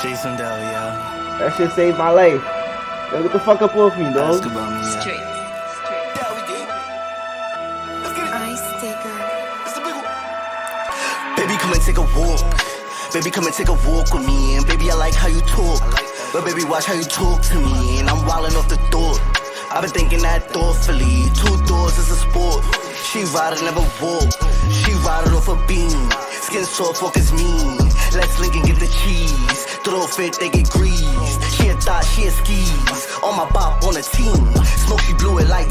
Jason Dell, yeah. That shit saved my life. Yo, get the fuck up off me, dog. Ask about me, yeah. Straight. Yeah, we get it. Let's get it. Ice sticker. It's the big one. Baby, come and take a walk. Baby, come and take a walk with me. And baby, I like how you talk. But baby, watch how you talk to me. And I'm wildin' off the door. I've been thinking that thoughtfully. 2 doors is a sport. She ride never walk. She ride off a beam. Skin soft, fuck is mean. Let's link and get the cheese. Throw fit, they get greased. She a thought, she a skis. On my bop, on a team. Smoke, she blew it like.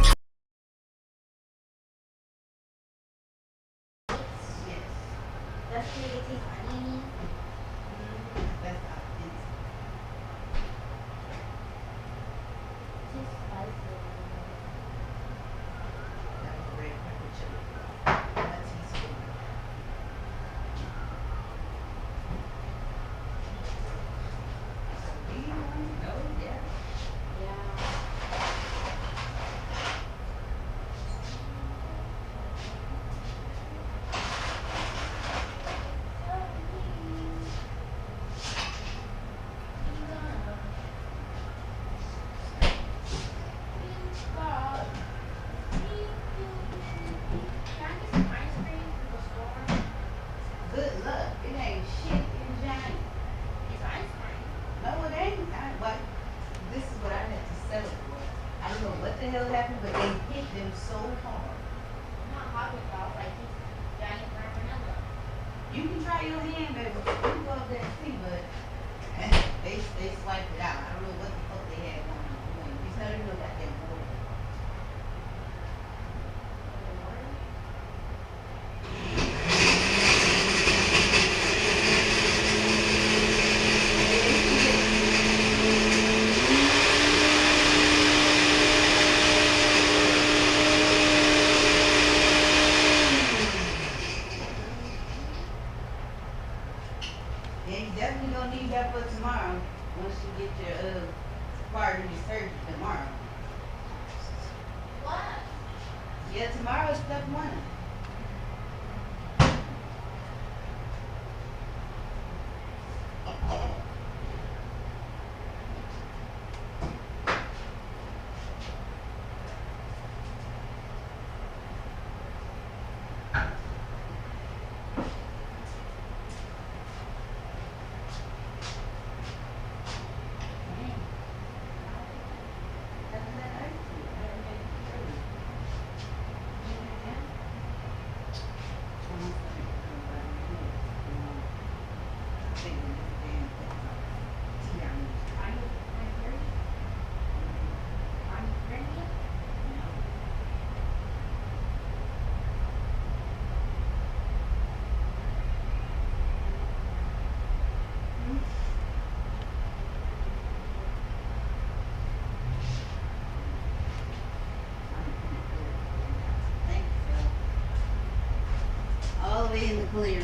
In the clear.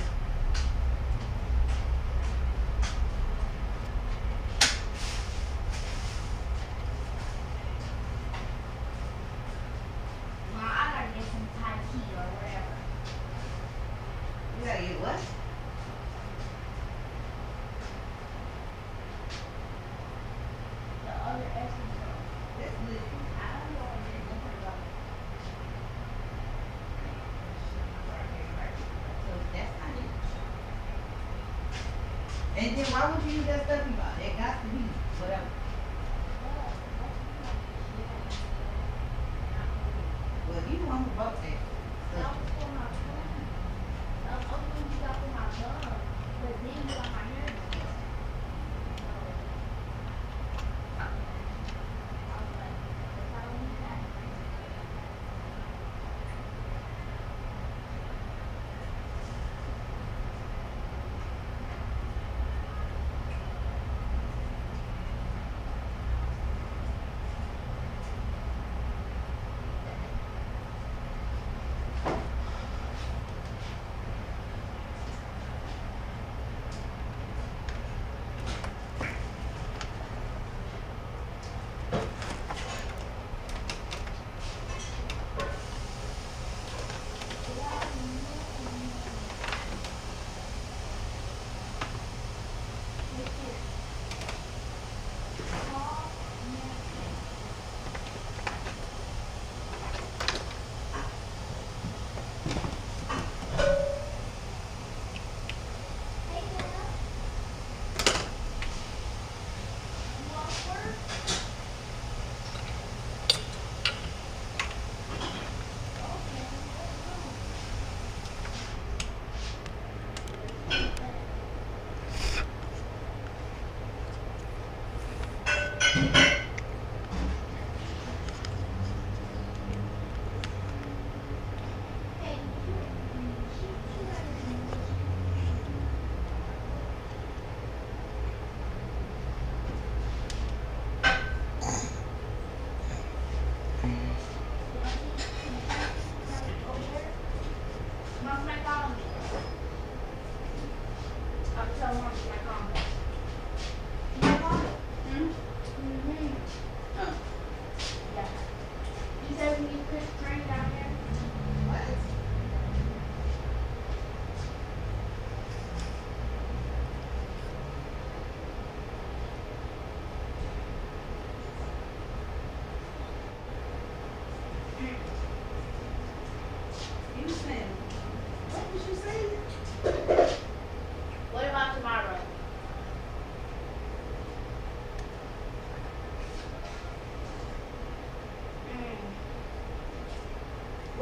Well, I gotta get some Thai tea or whatever. You gotta get what? The other essence of That's listen. I don't know what you're talking about. So that's not it. And then why would you use that stuff? It got to be whatever. Well, if you want to vote that That stuff. was for my phone. That was also when you got for my gun. But then you got my hair. I was like, if I don't need that.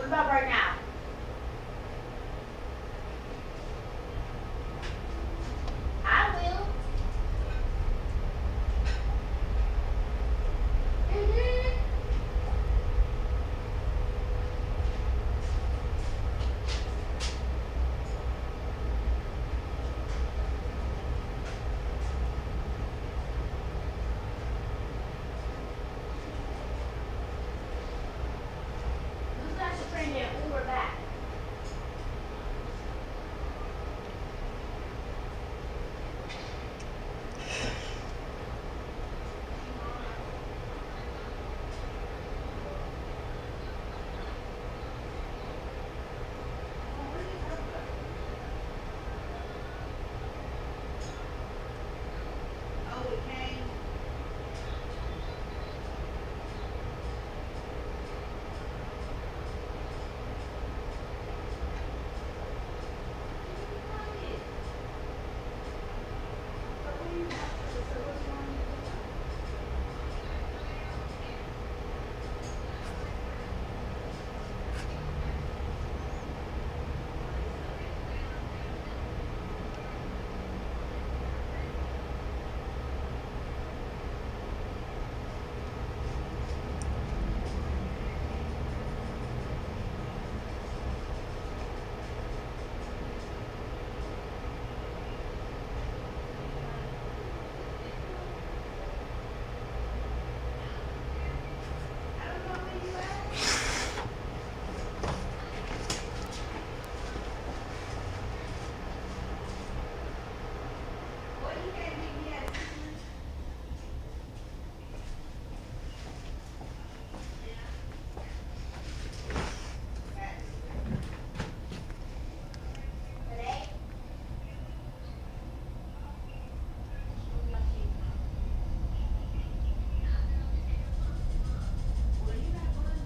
about right now? I will. Who's got to bring their Uber back? Oh, it came. I don't know where you at. Boy, you can't meet me at Today? Well, you got one.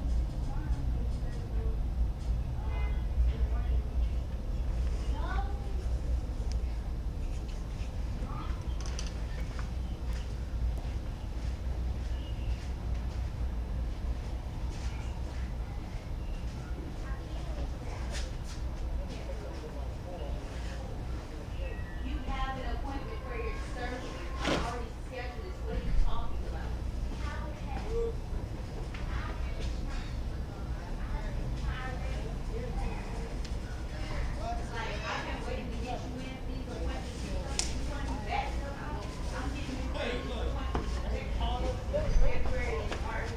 You have an appointment for your surgery. I already scheduled this. What are you talking about? Like, I can't wait to get you in these appointments. You want me back? I'm getting you for these appointments. February and March.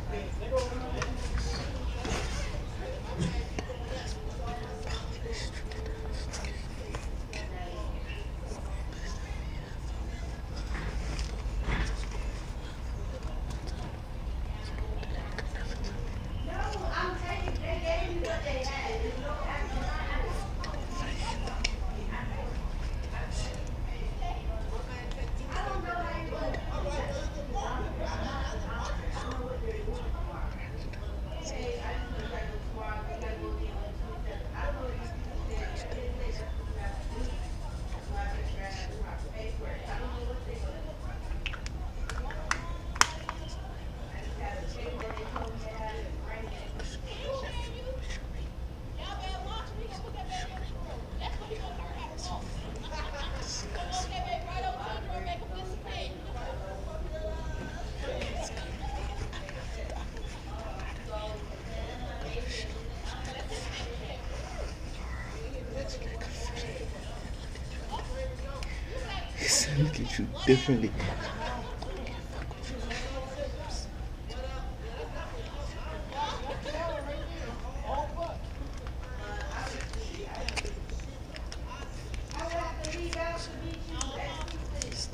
No, I'm taking, they gave me what they had. There's no action. I don't know how you're gonna do that. I don't know what they're doing tomorrow. Hey, I just wanna try to go tomorrow. We gotta go in on Tuesday. I don't know if you said, I didn't say that's what we have to do. So I make sure I have the proper paperwork. I don't know what they're gonna do. I just have a check that they told me they had to bring in. Look at you differently. I have to leave out to meet you at 2:30.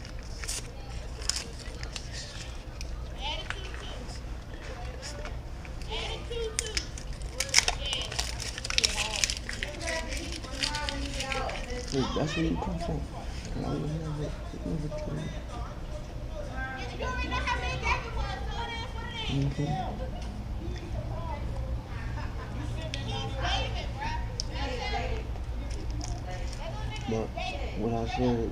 Wait, that's where you come from. I would never tell you. Mhm. But what I said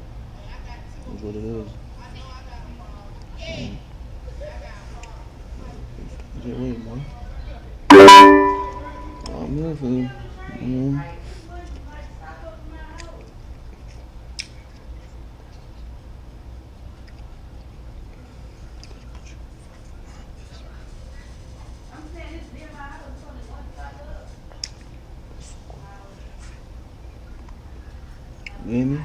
is what it is. Just wait, man. Oh, man. Yeah, for you. I'm saying it's near my house. It's only one stop up. You hear me?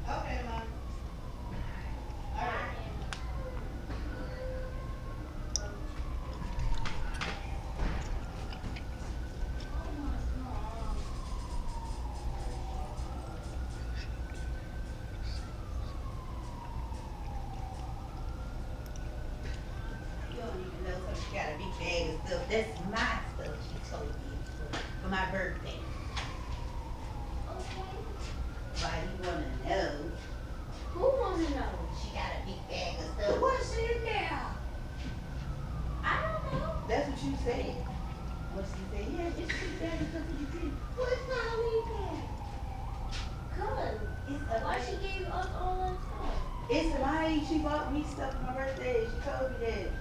Okay, Mom. All right. You don't even know, so she got a big bag of stuff. That's my stuff she told me for my birthday. Okay. Why you wanna know? Who wanna know? She got a big bag of stuff. What's in there? I don't know. That's what you said. What she said, yeah, it's a big bag of stuff for you too. Well, it's not a big bag. Cause It's a why bag. she gave us all that stuff? It's right. She bought me stuff for my birthday. She told me that.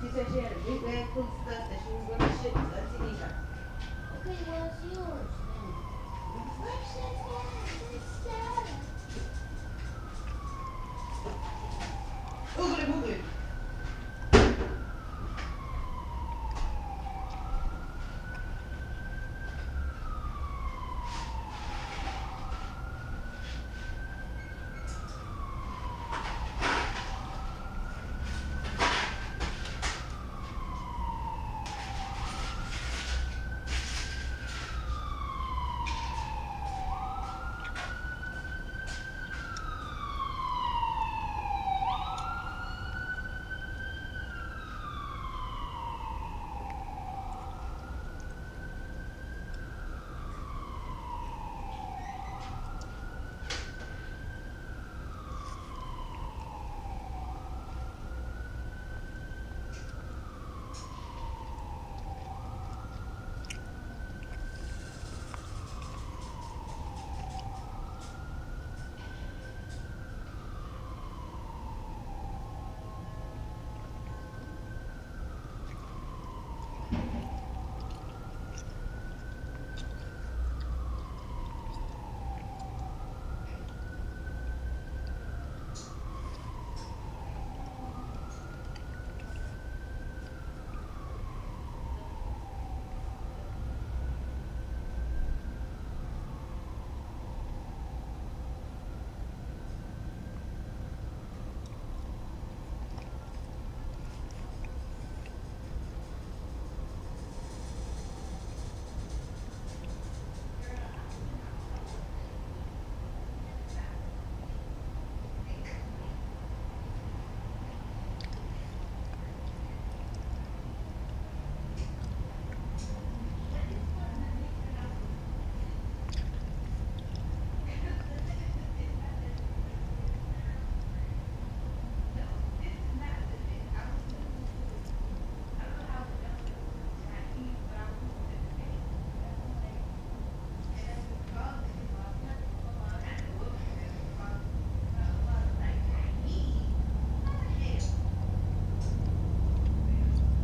She said she had a big bag full of stuff that she was gonna ship to Antigua. Okay, well it's yours then. What's in there? It's sad. Oogly boogly.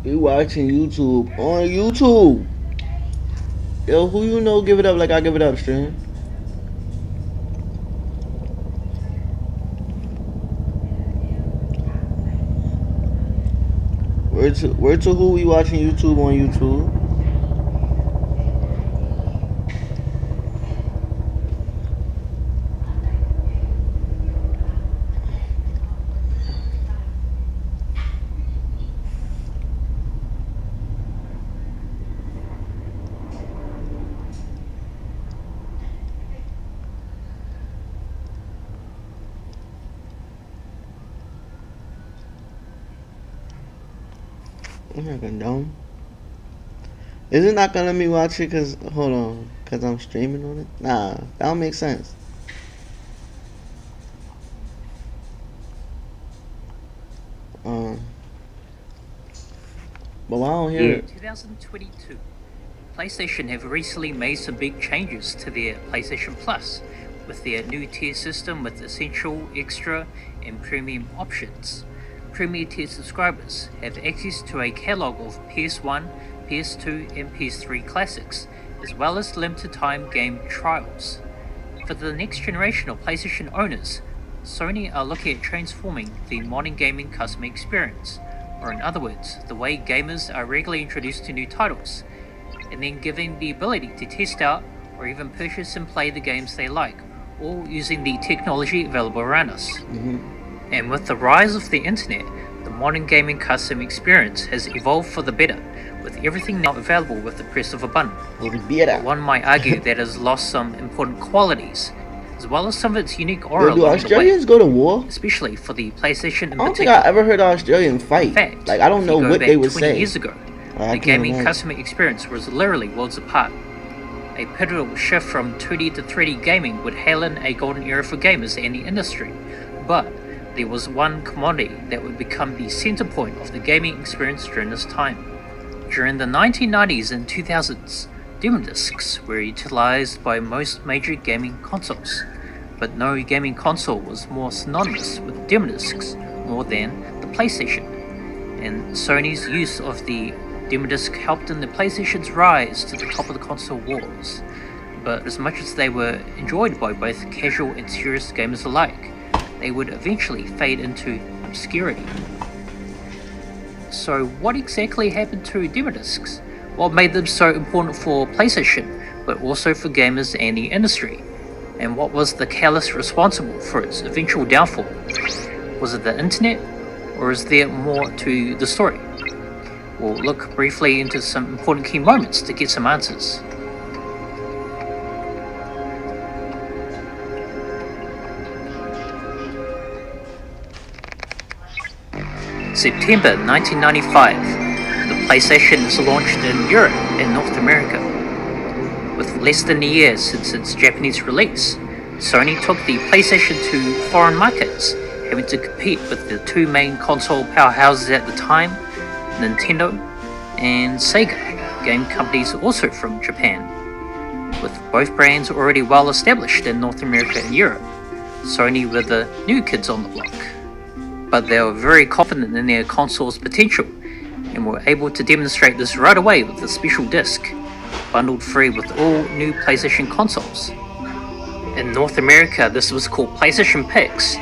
We watching YouTube on YouTube. Yo, who you know give it up like I give it up, stream? Where to who we watching YouTube on YouTube? I'm not gonna dumb. Is it not gonna let me watch it? Cause hold on, cause I'm streaming on it. Nah, that don't make sense. Um, But why I don't hear Yeah. it? 2022. PlayStation have recently made some big changes to their PlayStation Plus, with their new tier system with Essential, Extra, and Premium options. Premier tier subscribers have access to a catalogue of PS1, PS2, and PS3 classics, as well as limited time game trials. For the next generation of PlayStation owners, Sony are looking at transforming the modern gaming customer experience, or in other words, the way gamers are regularly introduced to new titles, and then giving the ability to test out or even purchase and play the games they like, all using the technology available around us. And with the rise of the internet, the modern gaming customer experience has evolved for the better, with everything now available with the press of a button. One might argue that it has lost some important qualities, as well as some of its unique aura. Yo, do Australians go to war? Especially for the PlayStation in I don't think particular. I ever heard an Australian fight. In fact, like, I don't know what they would 20 say. years ago, I the can't gaming imagine. customer experience was literally worlds apart. A pivotal shift from 2D to 3D gaming would hail in a golden era for gamers and the industry, but there was one commodity that would become the center point of the gaming experience during this time. During the 1990s and 2000s, demo discs were utilized by most major gaming consoles, but no gaming console was more synonymous with demo discs more than the PlayStation, and Sony's use of the demo disc helped in the PlayStation's rise to the top of the console wars. But as much as they were enjoyed by both casual and serious gamers alike, they would eventually fade into obscurity. So what exactly happened to demo discs? What made them so important for PlayStation, but also for gamers and the industry? And what was the catalyst responsible for its eventual downfall? Was it the internet, or is there more to the story? We'll look briefly into some important key moments to get some answers. September 1995, the PlayStation is launched in Europe and North America. With less than a year since its Japanese release, Sony took the PlayStation to foreign markets, having to compete with the two main console powerhouses at the time, Nintendo and Sega, game companies also from Japan. With both brands already well established in North America and Europe, Sony were the new kids on the block. But they were very confident in their console's potential, and were able to demonstrate this right away with a special disc, bundled free with all new PlayStation consoles. In North America, this was called PlayStation Pix,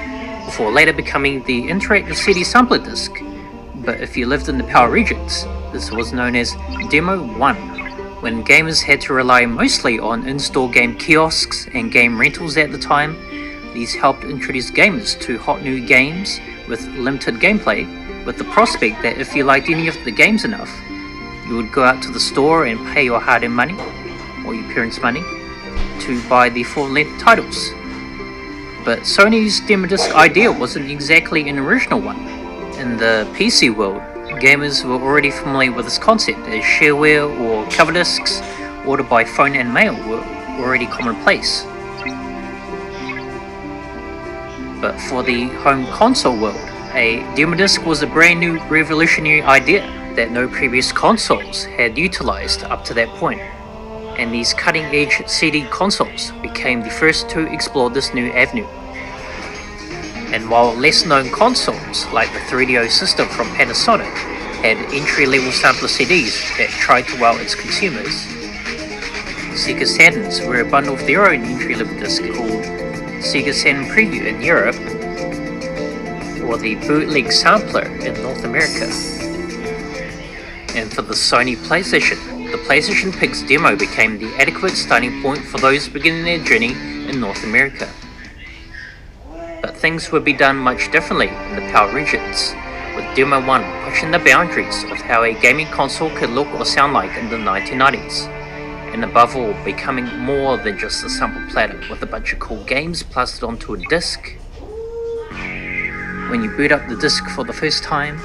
before later becoming the interactive CD sampler disc, but if you lived in the PAL regions, this was known as Demo 1, when gamers had to rely mostly on in-store game kiosks and game rentals at the time. These helped introduce gamers to hot new games with limited gameplay, with the prospect that if you liked any of the games enough, you would go out to the store and pay your hard-earned money, or your parents' money, to buy the full-length titles. But Sony's demo disc idea wasn't exactly an original one. In the PC world, gamers were already familiar with this concept, as shareware or cover discs ordered by phone and mail were already commonplace. But for the home console world, a demo disc was a brand new revolutionary idea that no previous consoles had utilized up to that point, and these cutting-edge CD consoles became the first to explore this new avenue. And while less-known consoles like the 3DO system from Panasonic had entry-level sampler CDs that tried to wow its consumers, Sega Saturns were a bundle of their own entry-level disc called Sega Saturn Preview in Europe, or the bootleg sampler in North America. And for the Sony PlayStation, the PlayStation Pix demo became the adequate starting point for those beginning their journey in North America. But things would be done much differently in the PAL regions, with Demo 1 pushing the boundaries of how a gaming console could look or sound like in the 1990s. And above all, becoming more than just a sample platter with a bunch of cool games plastered onto a disc. When you boot up the disc for the first time,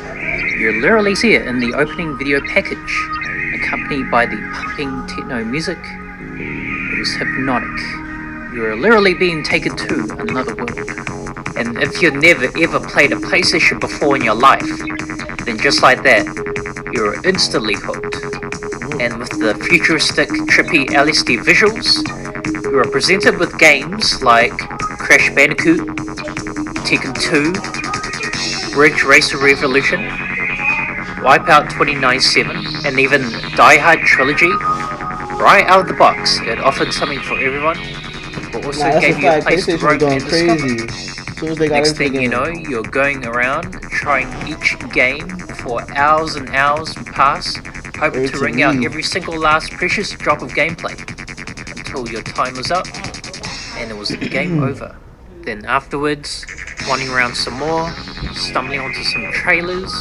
you literally see it in the opening video package, accompanied by the pumping techno music. It was hypnotic. You are literally being taken to another world. And if you've never ever played a PlayStation before in your life, then just like that, you're instantly hooked. And with the futuristic, trippy LSD visuals, you are presented with games like Crash Bandicoot, Tekken 2, Ridge Racer Revolution, Wipeout 2097, and even Die Hard Trilogy. Right out of the box, it offered something for everyone, but also gave you a place to roam and discover. As soon as they got Next into the thing you game. know, you're going around trying each game for hours and hours pass, hoping to wring out every single last precious drop of gameplay until your time was up and it was game over. Then afterwards, wandering around some more, stumbling onto some trailers,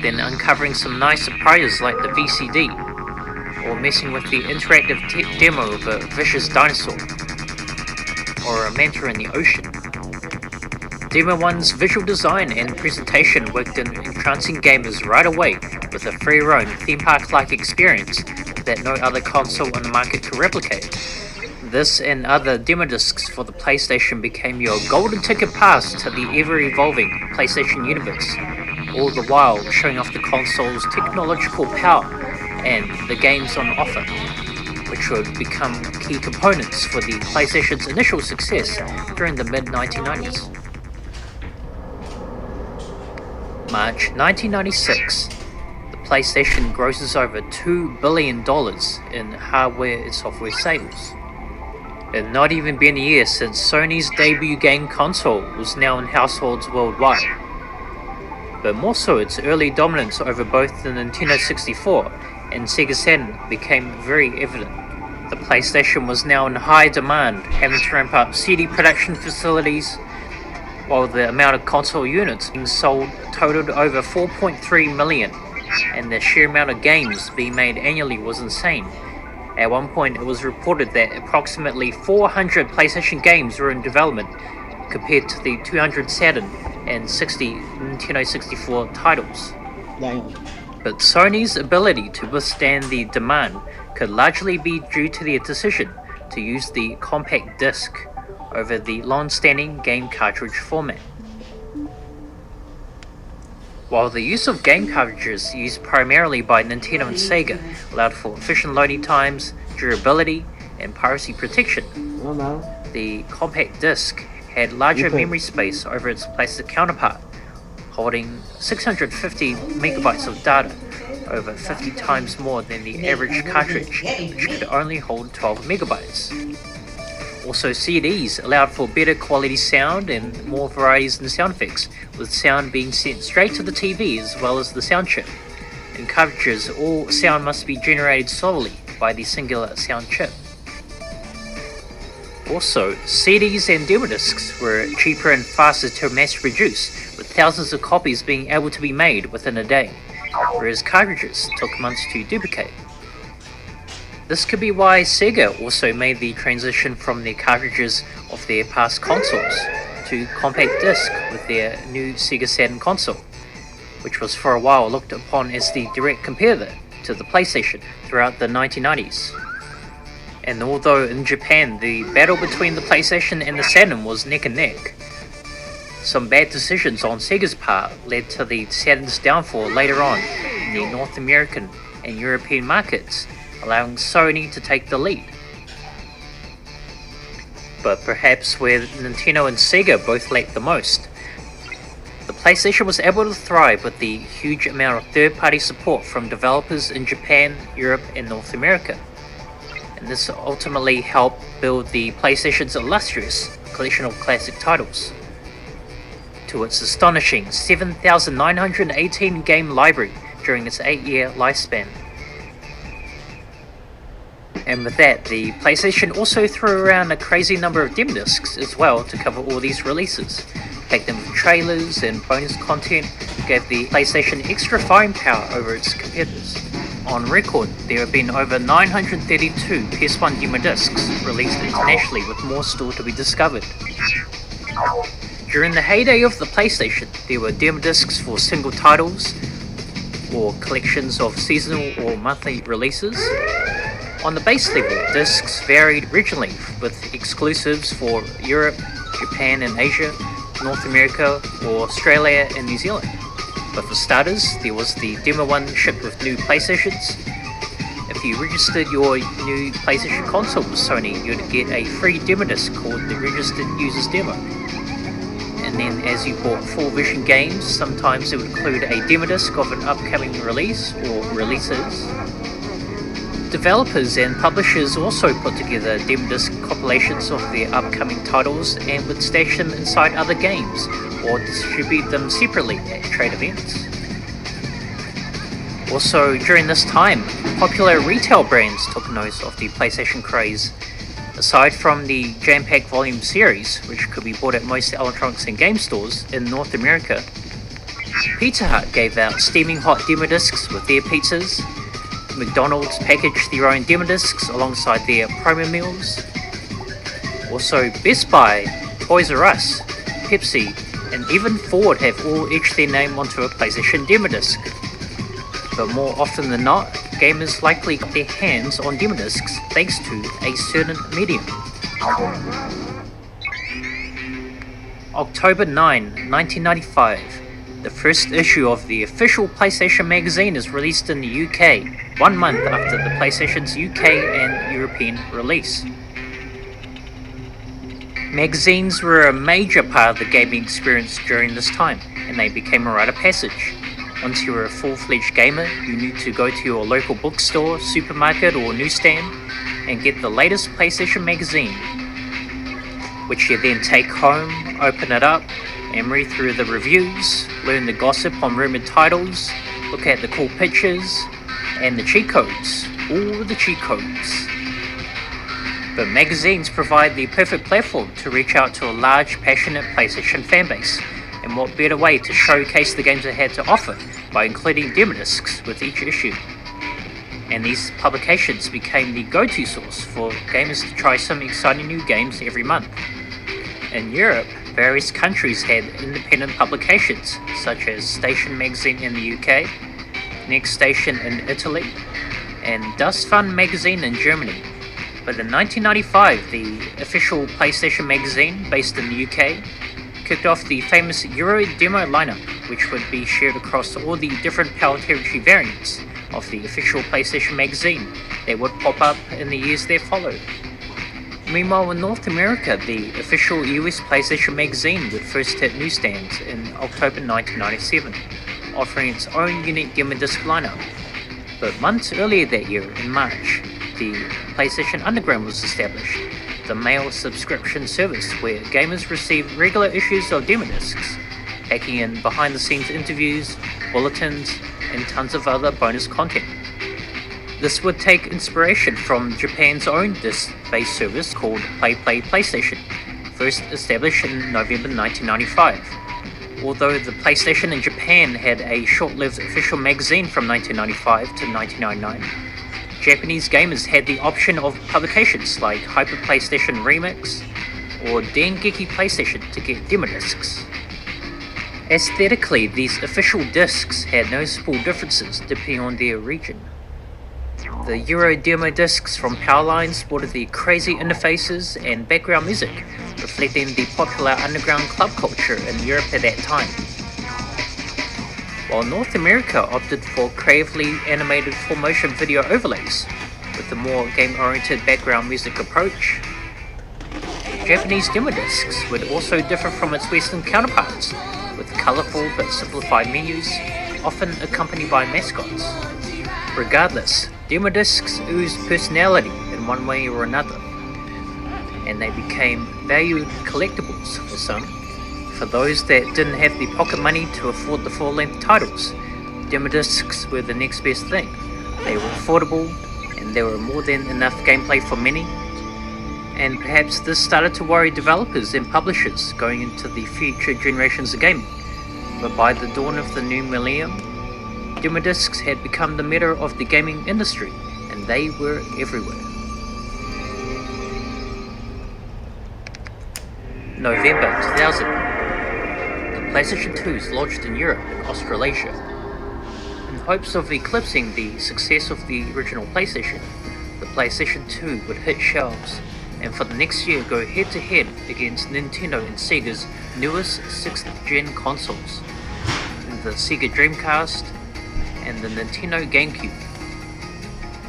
then uncovering some nice surprises like the VCD, or messing with the interactive demo of a vicious dinosaur, or a manta in the ocean. Demo 1's visual design and presentation worked in entrancing gamers right away with a free roam theme park-like experience that no other console on the market could replicate. This and other demo discs for the PlayStation became your golden ticket pass to the ever-evolving PlayStation universe, all the while showing off the console's technological power and the games on offer, which would become key components for the PlayStation's initial success during the mid-1990s. March 1996, the PlayStation grosses over $2 billion in hardware and software sales. It not even been a year since Sony's debut game console was now in households worldwide. But more so, its early dominance over both the Nintendo 64 and Sega Saturn became very evident. The PlayStation was now in high demand, having to ramp up CD production facilities, while the amount of console units being sold totaled over 4.3 million, and the sheer amount of games being made annually was insane. At one point, it was reported that approximately 400 PlayStation games were in development, compared to the 200 Saturn and 60 Nintendo 64 titles. Damn. But Sony's ability to withstand the demand could largely be due to their decision to use the compact disc over the long-standing game cartridge format. While the use of game cartridges used primarily by Nintendo and Sega allowed for efficient loading times, durability, and piracy protection, Oh no. the compact disc had larger memory space over its plastic counterpart, holding 650 megabytes of data, over 50 times more than the average cartridge, which could only hold 12 megabytes. Also, CDs allowed for better quality sound and more varieties in sound effects, with sound being sent straight to the TV as well as the sound chip. In cartridges, all sound must be generated solely by the singular sound chip. Also, CDs and demo discs were cheaper and faster to mass produce, with thousands of copies being able to be made within a day, whereas cartridges took months to duplicate. This could be why Sega also made the transition from the cartridges of their past consoles to compact disc with their new Sega Saturn console, which was for a while looked upon as the direct competitor to the PlayStation throughout the 1990s. And although in Japan the battle between the PlayStation and the Saturn was neck and neck, some bad decisions on Sega's part led to the Saturn's downfall later on in the North American and European markets, allowing Sony to take the lead. But perhaps where Nintendo and Sega both lacked the most, the PlayStation was able to thrive with the huge amount of third-party support from developers in Japan, Europe, and North America. And this ultimately helped build the PlayStation's illustrious collection of classic titles to its astonishing 7,918 game library during its 8-year lifespan. And with that, the PlayStation also threw around a crazy number of demo discs as well to cover all these releases. Packed them with trailers and bonus content, gave the PlayStation extra firepower over its competitors. On record, there have been over 932 PS1 demo discs released internationally, with more still to be discovered. During the heyday of the PlayStation, there were demo discs for single titles, or collections of seasonal or monthly releases. On the base level, discs varied regionally, with exclusives for Europe, Japan and Asia, North America, or Australia and New Zealand. But for starters, there was the Demo 1 shipped with new PlayStations. If you registered your new PlayStation console with Sony, you'd get a free demo disc called the Registered User's Demo. And then as you bought full version games, sometimes it would include a demo disc of an upcoming release or releases. Developers and publishers also put together demo disc compilations of their upcoming titles and would stash them inside other games or distribute them separately at trade events. Also, during this time, popular retail brands took notice of the PlayStation craze. Aside from the Jam-Pack Volume series, which could be bought at most electronics and game stores in North America, Pizza Hut gave out steaming hot demo discs with their pizzas. McDonald's packaged their own demo discs alongside their promo meals. Also, Best Buy, Toys R Us, Pepsi, and even Ford have all etched their name onto a PlayStation demo disc. But more often than not, gamers likely got their hands on demo discs thanks to a certain medium. October 9, 1995. The first issue of the official PlayStation magazine is released in the UK, 1 month after the PlayStation's UK and European release. Magazines were a major part of the gaming experience during this time, and they became a rite of passage. Once you were a full-fledged gamer, you need to go to your local bookstore, supermarket or newsstand and get the latest PlayStation magazine, which you then take home, open it up, and read through the reviews, learn the gossip on rumored titles, look at the cool pictures, and the cheat codes. All the cheat codes. But magazines provide the perfect platform to reach out to a large, passionate PlayStation fanbase, and what better way to showcase the games it had to offer by including demo discs with each issue. And these publications became the go-to source for gamers to try some exciting new games every month. In Europe, various countries had independent publications, such as Station Magazine in the UK, Next Station in Italy, and Das Fun Magazine in Germany. But in 1995, the official PlayStation magazine, based in the UK, kicked off the famous Euro demo lineup, which would be shared across all the different Power Territory variants of the official PlayStation magazine that would pop up in the years that followed. Meanwhile, in North America, the official US PlayStation magazine would first hit newsstands in October 1997, offering its own unique demo disc lineup. But months earlier that year, in March, the PlayStation Underground was established, the mail subscription service where gamers receive regular issues of demo discs, packing in behind-the-scenes interviews, bulletins, and tons of other bonus content. This would take inspiration from Japan's own disc-based service called PlayStation, first established in November 1995. Although the PlayStation in Japan had a short-lived official magazine from 1995 to 1999, Japanese gamers had the option of publications like Hyper PlayStation Remix or Dengeki PlayStation to get demo discs. Aesthetically, these official discs had noticeable differences depending on their region. The Euro demo discs from Powerline sported the crazy interfaces and background music, reflecting the popular underground club culture in Europe at that time. While North America opted for creatively animated full-motion video overlays with a more game-oriented background music approach, Japanese demo discs would also differ from its Western counterparts, with colourful but simplified menus, often accompanied by mascots. Regardless, demo discs oozed personality in one way or another, and they became valued collectibles for some. For those that didn't have the pocket money to afford the full-length titles, demo discs were the next best thing. They were affordable, and there were more than enough gameplay for many, and perhaps this started to worry developers and publishers going into the future generations of gaming. But by the dawn of the new millennium, demo discs had become the meta of the gaming industry, and they were everywhere. November 2000. The PlayStation 2 is launched in Europe and Australasia. In hopes of eclipsing the success of the original PlayStation, the PlayStation 2 would hit shelves and for the next year go head to head against Nintendo and Sega's newest 6th gen consoles, the Sega Dreamcast and the Nintendo GameCube.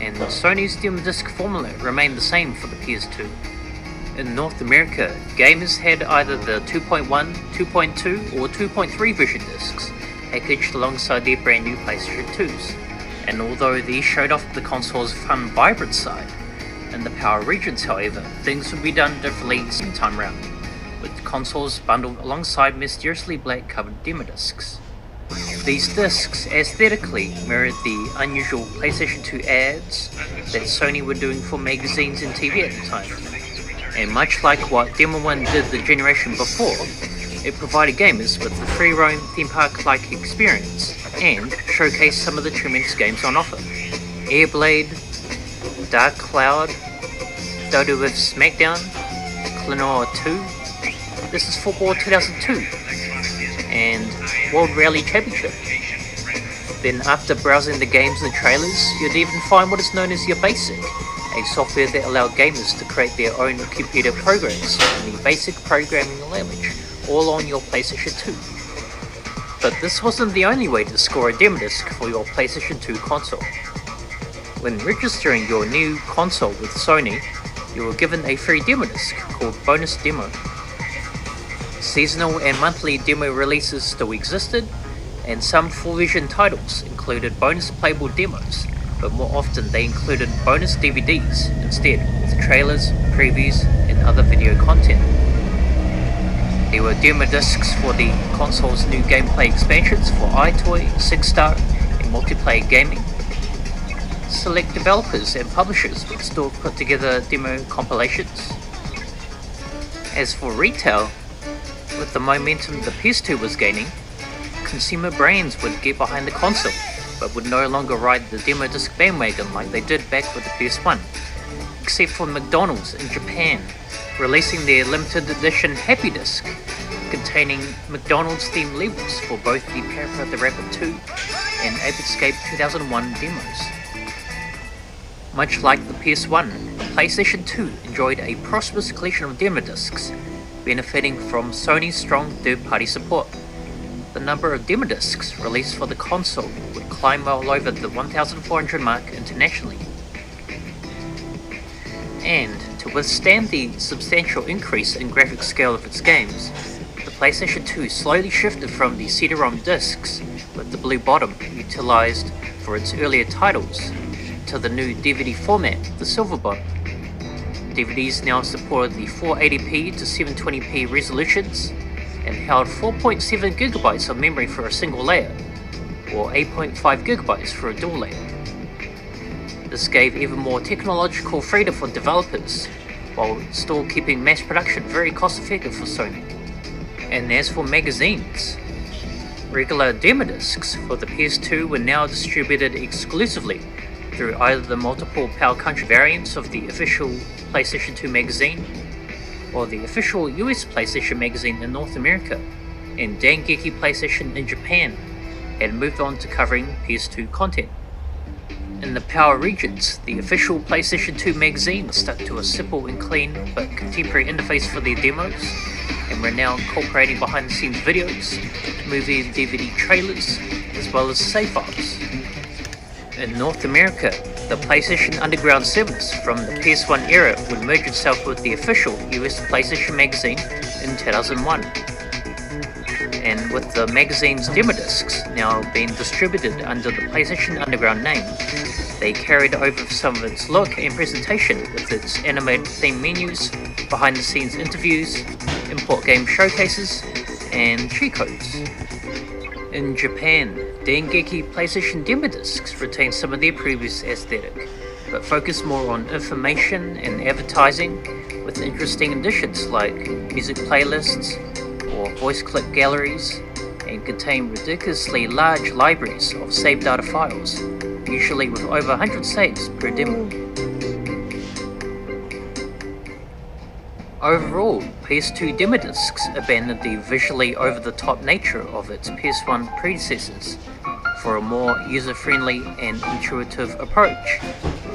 And Sony's demo disc formula remained the same for the PS2. In North America, gamers had either the 2.1, 2.2 or 2.3 version discs packaged alongside their brand new PlayStation 2s. And although these showed off the console's fun, vibrant side, in the power regions, however, things would be done differently this time round, with consoles bundled alongside mysteriously black covered demo discs. These discs aesthetically mirrored the unusual PlayStation 2 ads that Sony were doing for magazines and TV at the time. And much like what Demo 1 did the generation before, it provided gamers with a free roam theme park-like experience and showcased some of the tremendous games on offer. Airblade, Dark Cloud, WWF SmackDown, Clannor 2, This is Football 2002, and World Rally Championship. Then after browsing the games and the trailers, you'd even find what is known as your BASIC, a software that allowed gamers to create their own computer programs in the basic programming language, all on your PlayStation 2. But this wasn't the only way to score a demo disc for your PlayStation 2 console. When registering your new console with Sony, you were given a free demo disc called Bonus Demo. Seasonal and monthly demo releases still existed, and some full version titles included bonus playable demos, but more often they included bonus DVDs instead, with trailers, previews, and other video content. There were demo discs for the console's new gameplay expansions for iToy, SigStar, and multiplayer gaming. Select developers and publishers would still put together demo compilations. As for retail, with the momentum the PS2 was gaining, consumer brands would get behind the console, but would no longer ride the demo disc bandwagon like they did back with the PS1, except for McDonald's in Japan, releasing their limited edition Happy Disc, containing McDonald's themed levels for both the Parappa the Rapper 2 and Ape Escape 2001 demos. Much like the PS1, the PlayStation 2 enjoyed a prosperous collection of demo discs, benefiting from Sony's strong third-party support. The number of demo discs released for the console would climb well over the 1,400 mark internationally. And to withstand the substantial increase in graphic scale of its games, the PlayStation 2 slowly shifted from the CD-ROM discs with the blue bottom utilized for its earlier titles to the new DVD format, the silver bottom. DVDs now supported the 480p to 720p resolutions and held 4.7 gigabytes of memory for a single layer, or 8.5 gigabytes for a dual layer. This gave even more technological freedom for developers, while still keeping mass production very cost effective for Sony. And as for magazines, regular demo discs for the PS2 were now distributed exclusively through either the multiple PAL country variants of the official PlayStation 2 magazine, or the official US PlayStation magazine in North America, and Dengeki PlayStation in Japan had moved on to covering PS2 content. In the power regions, the official PlayStation 2 magazine stuck to a simple and clean but contemporary interface for their demos, and were now incorporating behind the scenes videos, movie and DVD trailers, as well as save files. In North America, the PlayStation Underground service from the PS1 era would merge itself with the official US PlayStation magazine in 2001. And with the magazine's demo discs now being distributed under the PlayStation Underground name, they carried over some of its look and presentation with its animated theme menus, behind the scenes interviews, import game showcases, and cheat codes. In Japan, Dengeki PlayStation demo discs retain some of their previous aesthetic, but focus more on information and advertising, with interesting additions like music playlists or voice clip galleries, and contain ridiculously large libraries of saved data files, usually with over 100 saves per demo. Overall, PS2 demo discs abandoned the visually over-the-top nature of its PS1 predecessors for a more user-friendly and intuitive approach,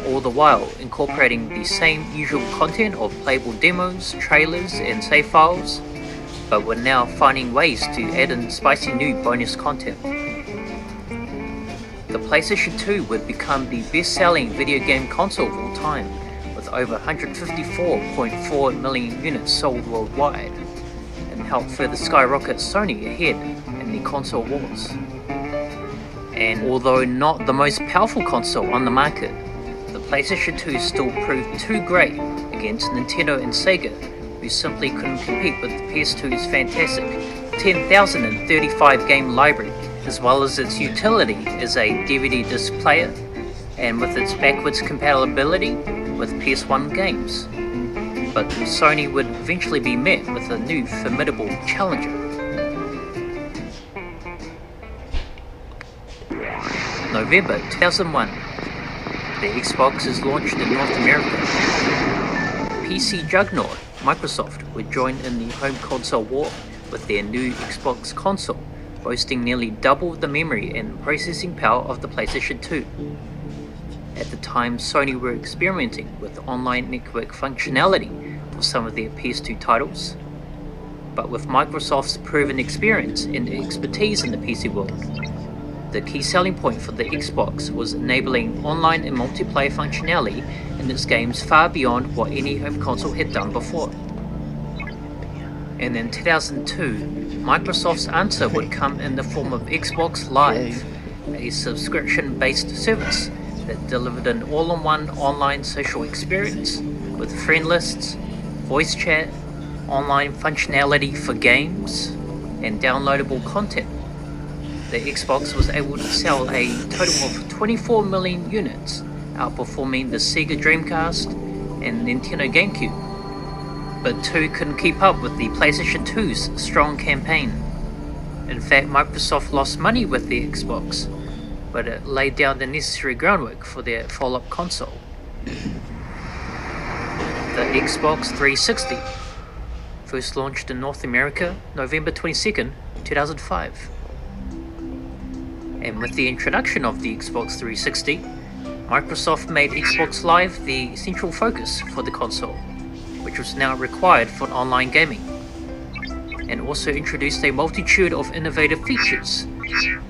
all the while incorporating the same usual content of playable demos, trailers, and save files, but were now finding ways to add in spicy new bonus content. The PlayStation 2 would become the best-selling video game console of all time, with over 154.4 million units sold worldwide, and helped further skyrocket Sony ahead in the console wars. And although not the most powerful console on the market, the PlayStation 2 still proved too great against Nintendo and Sega, who simply couldn't compete with the PS2's fantastic 10,035 game library, as well as its utility as a DVD disc player, and with its backwards compatibility with PS1 games. But Sony would eventually be met with a new formidable challenger. November 2001, the Xbox is launched in North America. PC juggernaut Microsoft would join in the home console war with their new Xbox console, boasting nearly double the memory and processing power of the PlayStation 2. At the time, Sony were experimenting with online network functionality for some of their PS2 titles, but with Microsoft's proven experience and expertise in the PC world, the key selling point for the Xbox was enabling online and multiplayer functionality in its games far beyond what any home console had done before. And in 2002, Microsoft's answer would come in the form of Xbox Live, a subscription-based service that delivered an all-in-one online social experience with friend lists, voice chat, online functionality for games, and downloadable content. The Xbox was able to sell a total of 24 million units, outperforming the Sega Dreamcast and Nintendo GameCube. But 2 couldn't keep up with the PlayStation 2's strong campaign. In fact, Microsoft lost money with the Xbox, but it laid down the necessary groundwork for their follow-up console, the Xbox 360, first launched in North America November 22nd, 2005. And with the introduction of the Xbox 360, Microsoft made Xbox Live the central focus for the console, which was now required for online gaming, and also introduced a multitude of innovative features.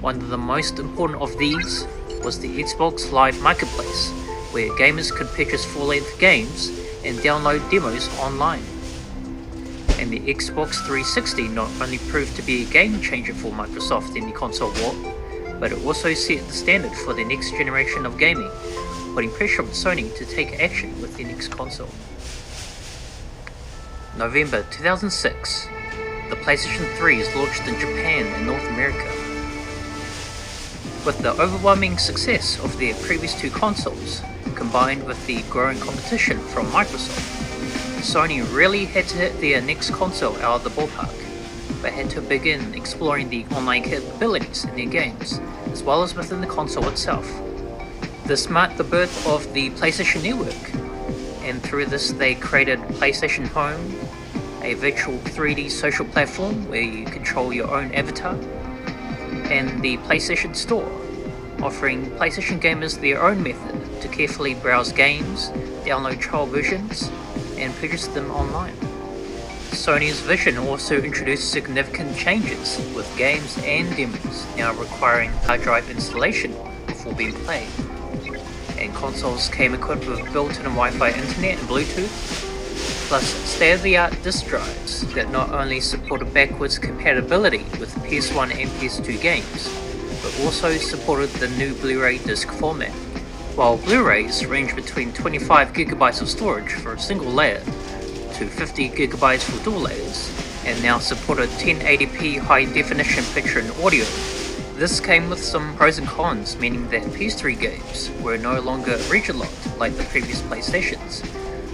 One of the most important of these was the Xbox Live Marketplace, where gamers could purchase full-length games and download demos online. And the Xbox 360 not only proved to be a game changer for Microsoft in the console war, but it also set the standard for the next generation of gaming, putting pressure on Sony to take action with the next console. November 2006, the PlayStation 3 is launched in Japan and North America. With the overwhelming success of their previous 2 consoles, combined with the growing competition from Microsoft, Sony really had to hit their next console out of the ballpark, but had to begin exploring the online capabilities in their games, as well as within the console itself. This marked the birth of the PlayStation Network, and through this they created PlayStation Home, a virtual 3D social platform where you control your own avatar, and the PlayStation Store, offering PlayStation gamers their own method to carefully browse games, download trial versions, and purchase them online. Sony's vision also introduced significant changes, with games and demos now requiring hard drive installation before being played, and consoles came equipped with built-in Wi-Fi internet and Bluetooth, plus state-of-the-art disk drives that not only supported backwards compatibility with PS1 and PS2 games, but also supported the new Blu-ray disc format. While Blu-rays range between 25GB of storage for a single layer to 50GB for dual layers, and now supported 1080p high-definition picture and audio. This came with some pros and cons, meaning that PS3 games were no longer region-locked like the previous PlayStations,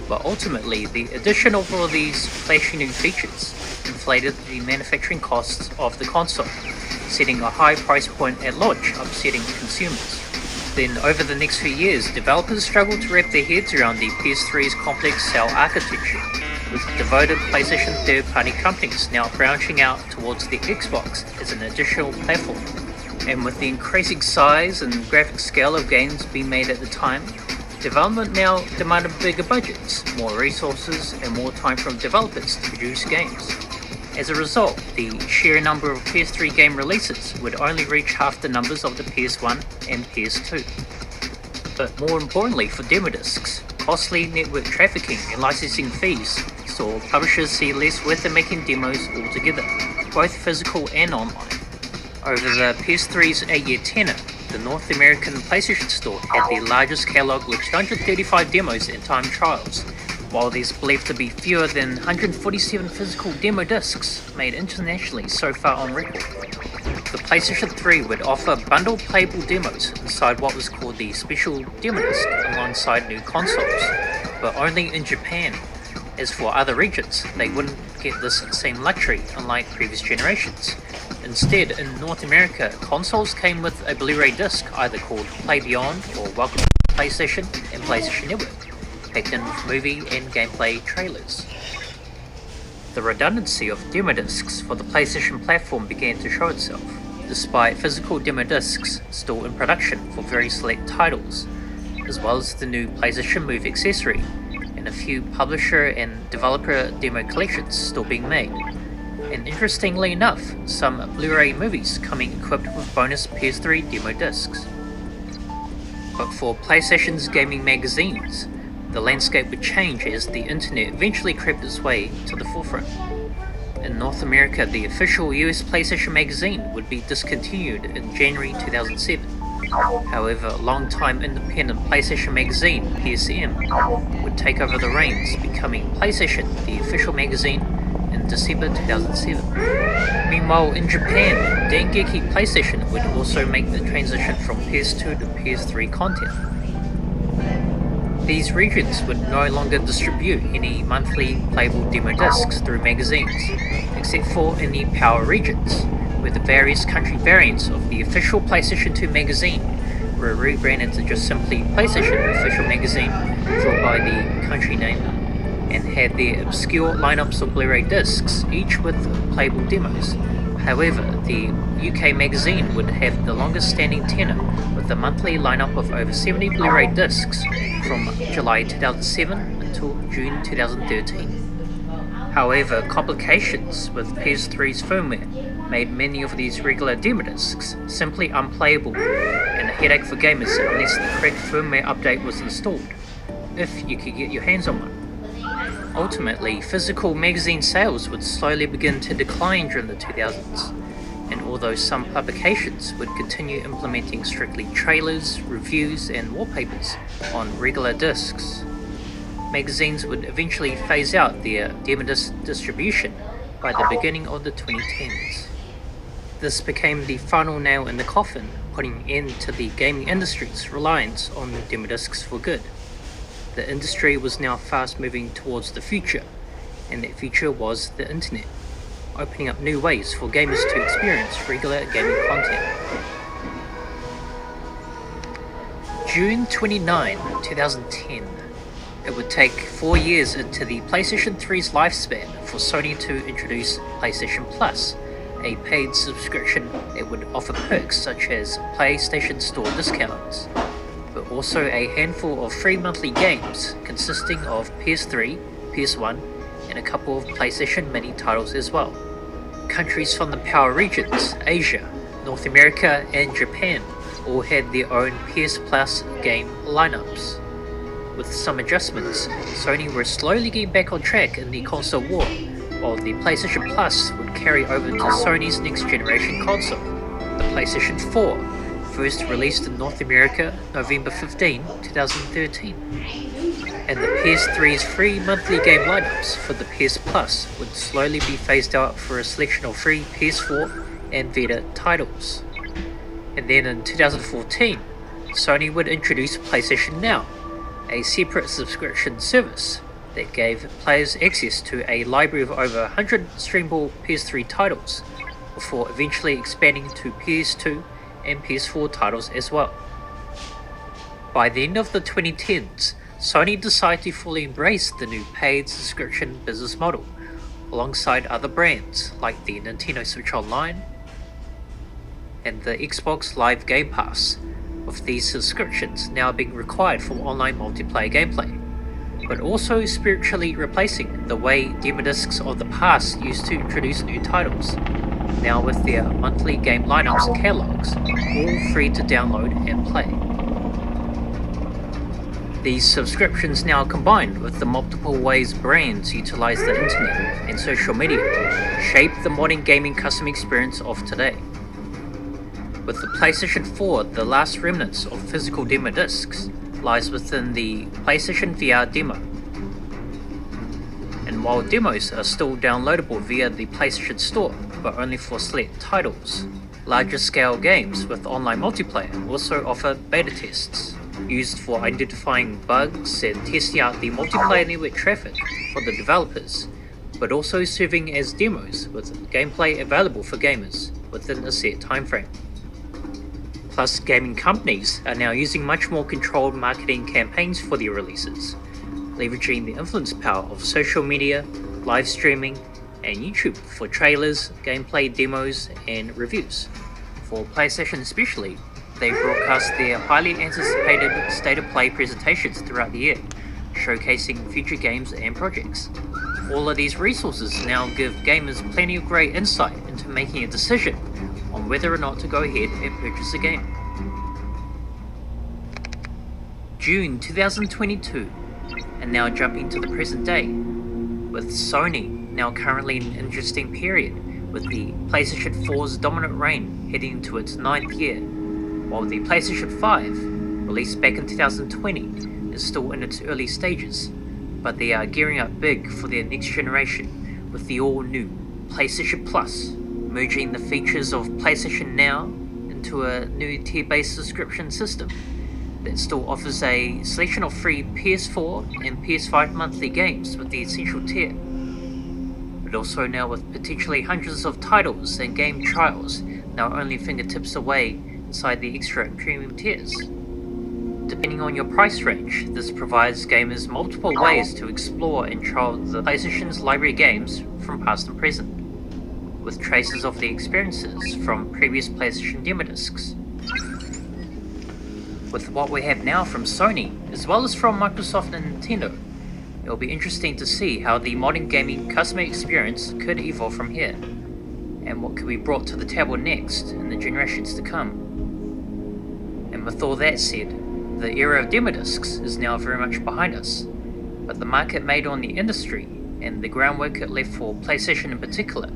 but ultimately the addition of all of these flashy new features inflated the manufacturing costs of the console, setting a high price point at launch, upsetting consumers. Then over the next few years, developers struggled to wrap their heads around the PS3's complex cell architecture, with devoted PlayStation third-party companies now branching out towards the Xbox as an additional platform. And with the increasing size and graphic scale of games being made at the time, Development now demanded bigger budgets, more resources, and more time from developers to produce games. As a result, the sheer number of PS3 game releases would only reach half the numbers of the PS1 and PS2. But more importantly for demo discs, costly network trafficking and licensing fees saw publishers see less worth in making demos altogether, both physical and online. Over the PS3's 8-year tenure, the North American PlayStation Store had the largest catalog with 235 demos and time trials, while there's believed to be fewer than 147 physical demo discs made internationally so far on record. The PlayStation 3 would offer bundled playable demos inside what was called the Special Demo Disc alongside new consoles, but only in Japan. As for other regions, they wouldn't get this same luxury unlike previous generations. Instead, in North America, consoles came with a Blu-ray disc either called Play Beyond or Welcome to PlayStation and PlayStation Network, packed in with movie and gameplay trailers. The redundancy of demo discs for the PlayStation platform began to show itself, despite physical demo discs still in production for very select titles, as well as the new PlayStation Move accessory, and a few publisher and developer demo collections still being made. And interestingly enough, some Blu-ray movies coming equipped with bonus PS3 demo discs. But for PlayStation's gaming magazines, the landscape would change as the internet eventually crept its way to the forefront. In North America, the official US PlayStation magazine would be discontinued in January 2007. However, longtime independent PlayStation magazine, PSM, would take over the reins, becoming PlayStation, the official magazine, in December 2007. Meanwhile, in Japan, Dengeki PlayStation would also make the transition from PS2 to PS3 content. These regions would no longer distribute any monthly playable demo discs through magazines, except for in the Power regions, where the various country variants of the official PlayStation 2 magazine were rebranded to just simply PlayStation Official Magazine, followed by the country name, and had their obscure lineups of Blu-ray discs, each with playable demos. However, the UK magazine would have the longest standing tenure, with a monthly lineup of over 70 Blu-ray discs from July 2007 until June 2013. However, complications with PS3's firmware made many of these regular demo discs simply unplayable and a headache for gamers unless the correct firmware update was installed, if you could get your hands on one. Ultimately, physical magazine sales would slowly begin to decline during the 2000s, and although some publications would continue implementing strictly trailers, reviews, and wallpapers on regular discs, magazines would eventually phase out their demo disc distribution by the beginning of the 2010s. This became the final nail in the coffin, putting an end to the gaming industry's reliance on demo discs for good. The industry was now fast moving towards the future, and that future was the internet, opening up new ways for gamers to experience regular gaming content. June 29, 2010. It would take 4 years into the PlayStation 3's lifespan for Sony to introduce PlayStation Plus, a paid subscription that would offer perks such as PlayStation Store discounts, but also a handful of free monthly games consisting of PS3, PS1, and a couple of PlayStation Mini titles as well. Countries from the Power regions, Asia, North America, and Japan all had their own PS Plus game lineups. With some adjustments, Sony were slowly getting back on track in the console war, while the PlayStation Plus would carry over to Sony's next generation console, the PlayStation 4, first released in North America November 15, 2013. And the PS3's free monthly game lineups for the PS Plus would slowly be phased out for a selection of free PS4 and Vita titles. And then in 2014, Sony would introduce PlayStation Now, a separate subscription service that gave players access to a library of over 100 streamable PS3 titles, before eventually expanding to PS2 and PS4 titles as well. By the end of the 2010s, Sony decided to fully embrace the new paid subscription business model, alongside other brands like the Nintendo Switch Online and the Xbox Live Game Pass, with these subscriptions now being required for online multiplayer gameplay, but also spiritually replacing the way demo discs of the past used to introduce new titles, now with their monthly game lineups and catalogs, all free to download and play. These subscriptions now combined with the multiple ways brands utilize the internet and social media shape the modern gaming customer experience of today. With the PlayStation 4, the last remnants of physical demo discs lies within the PlayStation VR demo. And while demos are still downloadable via the PlayStation Store, but only for select titles, larger scale games with online multiplayer also offer beta tests, used for identifying bugs and testing out the multiplayer network traffic for the developers, but also serving as demos with gameplay available for gamers within a set timeframe. Plus, gaming companies are now using much more controlled marketing campaigns for their releases, leveraging the influence power of social media, live streaming, and YouTube for trailers, gameplay demos, and reviews. For PlayStation especially, they broadcast their highly anticipated State of Play presentations throughout the year, showcasing future games and projects. All of these resources now give gamers plenty of great insight into making a decision on whether or not to go ahead and purchase a game. June 2022, and now jumping to the present day, with Sony now currently in an interesting period, with the PlayStation 4's dominant reign heading into its 9th year, while the PlayStation 5, released back in 2020, is still in its early stages, but they are gearing up big for their next generation with the all-new PlayStation Plus, merging the features of PlayStation Now into a new tier-based subscription system that still offers a selection of free PS4 and PS5 monthly games with the Essential tier, but also now with potentially hundreds of titles and game trials now only fingertips away inside the extra and premium tiers. Depending on your price range, this provides gamers multiple ways to explore and trial the PlayStation's library of games from past and present, with traces of the experiences from previous PlayStation demo discs. With what we have now from Sony, as well as from Microsoft and Nintendo, it will be interesting to see how the modern gaming customer experience could evolve from here, and what could be brought to the table next in the generations to come. And with all that said, the era of demo discs is now very much behind us, but the market made on the industry and the groundwork it left for PlayStation in particular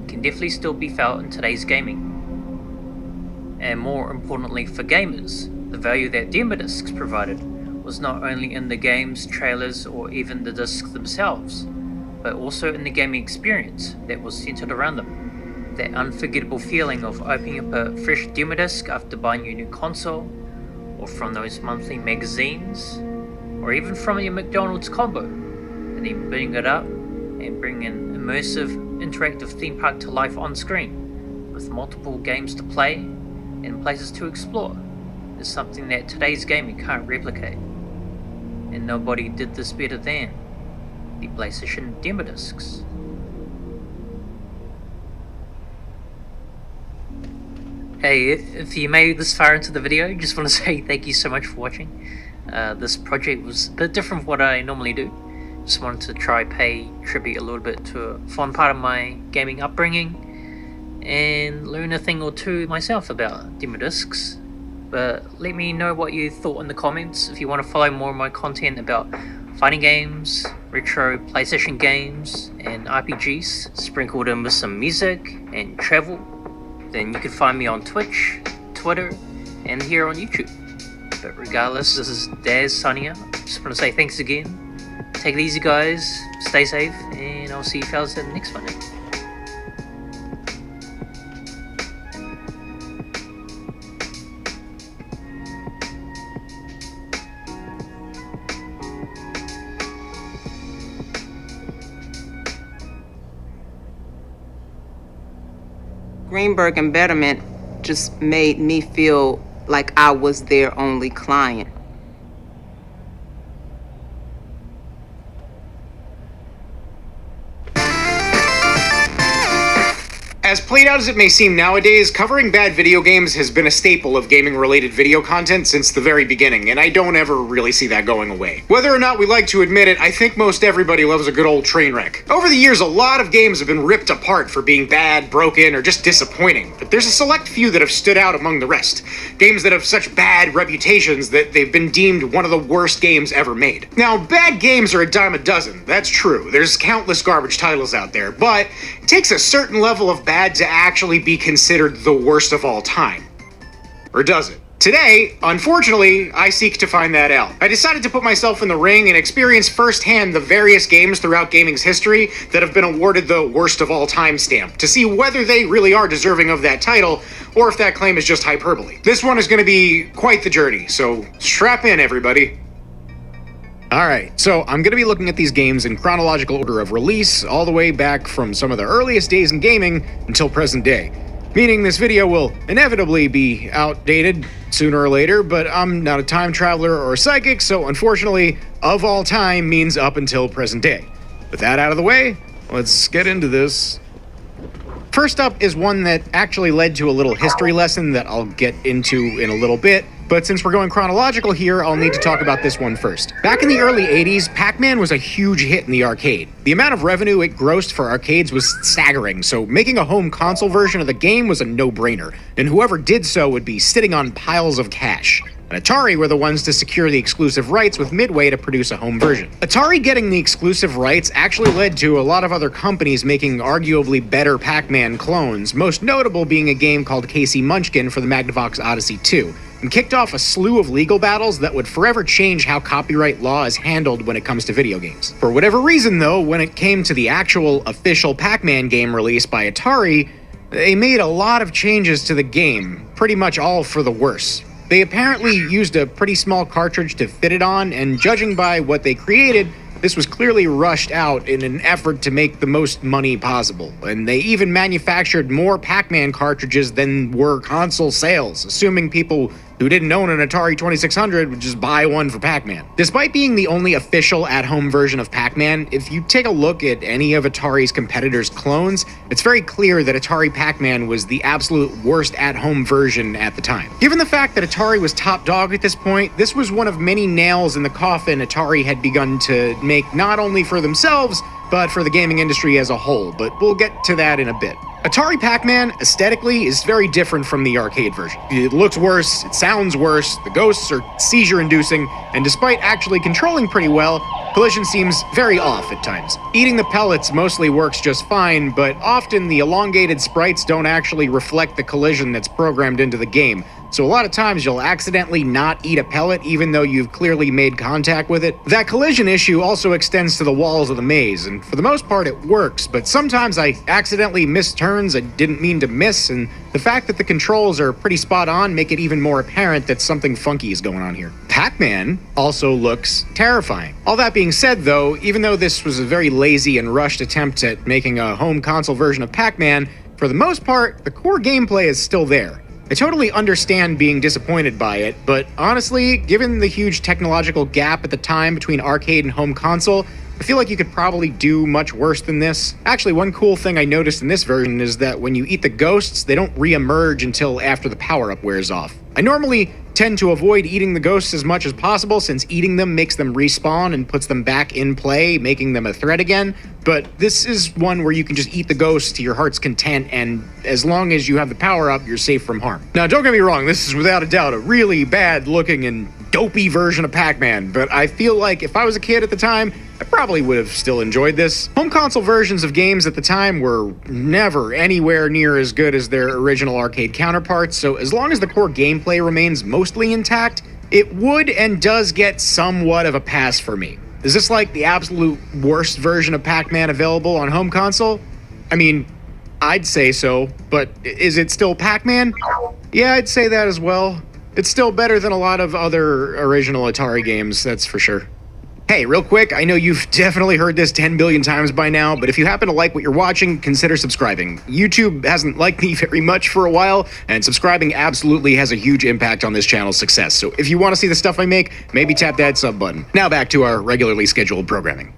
can definitely still be felt in today's gaming. And more importantly for gamers, the value that demo discs provided was not only in the games, trailers, or even the discs themselves, but also in the gaming experience that was centered around them. That unforgettable feeling of opening up a fresh demo disc after buying your new console, or from those monthly magazines, or even from your McDonald's combo, and then booting it up and bringing an immersive, interactive theme park to life on screen, with multiple games to play and places to explore, is something that today's gaming can't replicate. And nobody did this better than the PlayStation demo discs. Hey, if you made this far into the video, just want to say thank you so much for watching. This project was a bit different from what I normally do. Just wanted to try pay tribute a little bit to a fun part of my gaming upbringing and learn a thing or two myself about demo discs. But let me know what you thought in the comments if you want to follow more of my content about fighting games, retro PlayStation games, and RPGs, sprinkled in with some music and travel. Then you can find me on Twitch, Twitter, and here on YouTube. But regardless, this is Daz signing out. Just want to say thanks again. Take it easy, guys. Stay safe, and I'll see you fellas in the next one. Greenberg and Betterment just made me feel like I was their only client. As played out as it may seem nowadays, covering bad video games has been a staple of gaming-related video content since the very beginning, and I don't ever really see that going away. Whether or not we like to admit it, I think most everybody loves a good old train wreck. Over the years, a lot of games have been ripped apart for being bad, broken, or just disappointing, but there's a select few that have stood out among the rest. Games that have such bad reputations that they've been deemed one of the worst games ever made. Now, bad games are a dime a dozen, that's true. There's countless garbage titles out there, but it takes a certain level of bad to actually be considered the worst of all time. Or does it? Today, unfortunately, I seek to find that out. I decided to put myself in the ring and experience firsthand the various games throughout gaming's history that have been awarded the worst of all time stamp, to see whether they really are deserving of that title, or if that claim is just hyperbole. This one is going to be quite the journey, so strap in, everybody. Alright, so I'm going to be looking at these games in chronological order of release, all the way back from some of the earliest days in gaming until present day. Meaning this video will inevitably be outdated sooner or later, but I'm not a time traveler or a psychic, so unfortunately, of all time means up until present day. With that out of the way, let's get into this. First up is one that actually led to a little history lesson that I'll get into in a little bit, but since we're going chronological here, I'll need to talk about this one first. Back in the early 80s, Pac-Man was a huge hit in the arcade. The amount of revenue it grossed for arcades was staggering, so making a home console version of the game was a no-brainer, and whoever did so would be sitting on piles of cash. And Atari were the ones to secure the exclusive rights with Midway to produce a home version. Atari getting the exclusive rights actually led to a lot of other companies making arguably better Pac-Man clones, most notable being a game called Casey Munchkin for the Magnavox Odyssey 2, and kicked off a slew of legal battles that would forever change how copyright law is handled when it comes to video games. For whatever reason though, when it came to the actual official Pac-Man game released by Atari, they made a lot of changes to the game, pretty much all for the worse. They apparently used a pretty small cartridge to fit it on, and judging by what they created, this was clearly rushed out in an effort to make the most money possible, and they even manufactured more Pac-Man cartridges than were console sales, assuming people who didn't own an Atari 2600 would just buy one for Pac-Man. Despite being the only official at-home version of Pac-Man, if you take a look at any of Atari's competitors' clones, it's very clear that Atari Pac-Man was the absolute worst at-home version at the time. Given the fact that Atari was top dog at this point, this was one of many nails in the coffin Atari had begun to make not only for themselves, but for the gaming industry as a whole, but we'll get to that in a bit. Atari Pac-Man, aesthetically, is very different from the arcade version. It looks worse, it sounds worse, the ghosts are seizure-inducing, and despite actually controlling pretty well, collision seems very off at times. Eating the pellets mostly works just fine, but often the elongated sprites don't actually reflect the collision that's programmed into the game, so a lot of times you'll accidentally not eat a pellet even though you've clearly made contact with it. That collision issue also extends to the walls of the maze, and for the most part it works, but sometimes I accidentally miss turns I didn't mean to miss, and the fact that the controls are pretty spot on make it even more apparent that something funky is going on here. Pac-Man also looks terrifying. All that being said though, even though this was a very lazy and rushed attempt at making a home console version of Pac-Man, for the most part, the core gameplay is still there. I totally understand being disappointed by it, but honestly, given the huge technological gap at the time between arcade and home console, I feel like you could probably do much worse than this. Actually, one cool thing I noticed in this version is that when you eat the ghosts, they don't re-emerge until after the power-up wears off. I normally tend to avoid eating the ghosts as much as possible since eating them makes them respawn and puts them back in play, making them a threat again, but this is one where you can just eat the ghosts to your heart's content, and as long as you have the power-up, you're safe from harm. Now, don't get me wrong, this is without a doubt a really bad-looking and dopey version of Pac-Man, but I feel like if I was a kid at the time, I probably would have still enjoyed this. Home console versions of games at the time were never anywhere near as good as their original arcade counterparts, so as long as the core gameplay remains mostly intact, it would and does get somewhat of a pass for me. Is this like the absolute worst version of Pac-Man available on home console? I mean, I'd say so, but is it still Pac-Man? Yeah, I'd say that as well. It's still better than a lot of other original Atari games, that's for sure. Hey, real quick, I know you've definitely heard this 10 billion times by now, but if you happen to like what you're watching, consider subscribing. YouTube hasn't liked me very much for a while, and subscribing absolutely has a huge impact on this channel's success, so if you want to see the stuff I make, maybe tap that sub button. Now back to our regularly scheduled programming.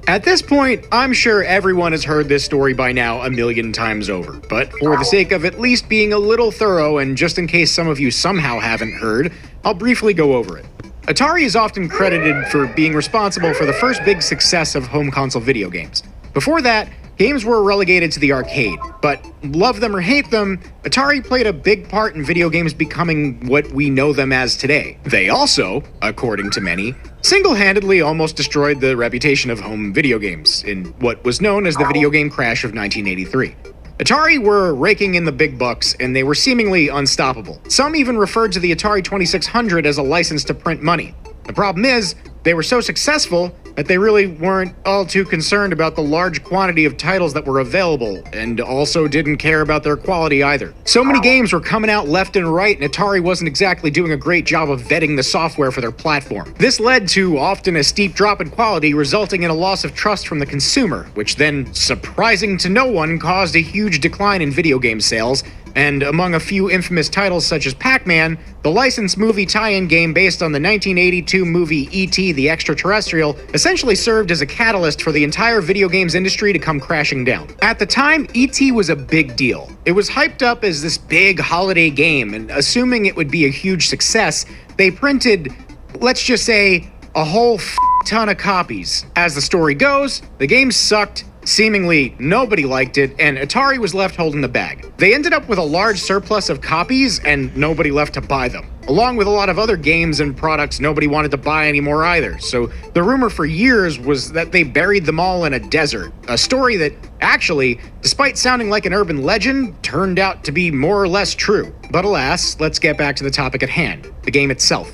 At this point, I'm sure everyone has heard this story by now a million times over, but for the sake of at least being a little thorough and just in case some of you somehow haven't heard, I'll briefly go over it. Atari is often credited for being responsible for the first big success of home console video games. Before that, games were relegated to the arcade, but love them or hate them, Atari played a big part in video games becoming what we know them as today. They also, according to many, single-handedly almost destroyed the reputation of home video games in what was known as the video game crash of 1983. Atari were raking in the big bucks, and they were seemingly unstoppable. Some even referred to the Atari 2600 as a license to print money. The problem is, they were so successful that they really weren't all too concerned about the large quantity of titles that were available, and also didn't care about their quality either. So many games were coming out left and right, and Atari wasn't exactly doing a great job of vetting the software for their platform. This led to often a steep drop in quality, resulting in a loss of trust from the consumer, which then, surprising to no one, caused a huge decline in video game sales, and among a few infamous titles such as Pac-Man, the licensed movie tie-in game based on the 1982 movie E.T. the Extraterrestrial essentially served as a catalyst for the entire video games industry to come crashing down. At the time, E.T. was a big deal. It was hyped up as this big holiday game, and assuming it would be a huge success, they printed, let's just say, a whole ton of copies. As the story goes, the game sucked, seemingly nobody liked it, and Atari was left holding the bag. They ended up with a large surplus of copies and nobody left to buy them. Along with a lot of other games and products nobody wanted to buy anymore either, so the rumor for years was that they buried them all in a desert. A story that actually, despite sounding like an urban legend, turned out to be more or less true. But alas, let's get back to the topic at hand, the game itself.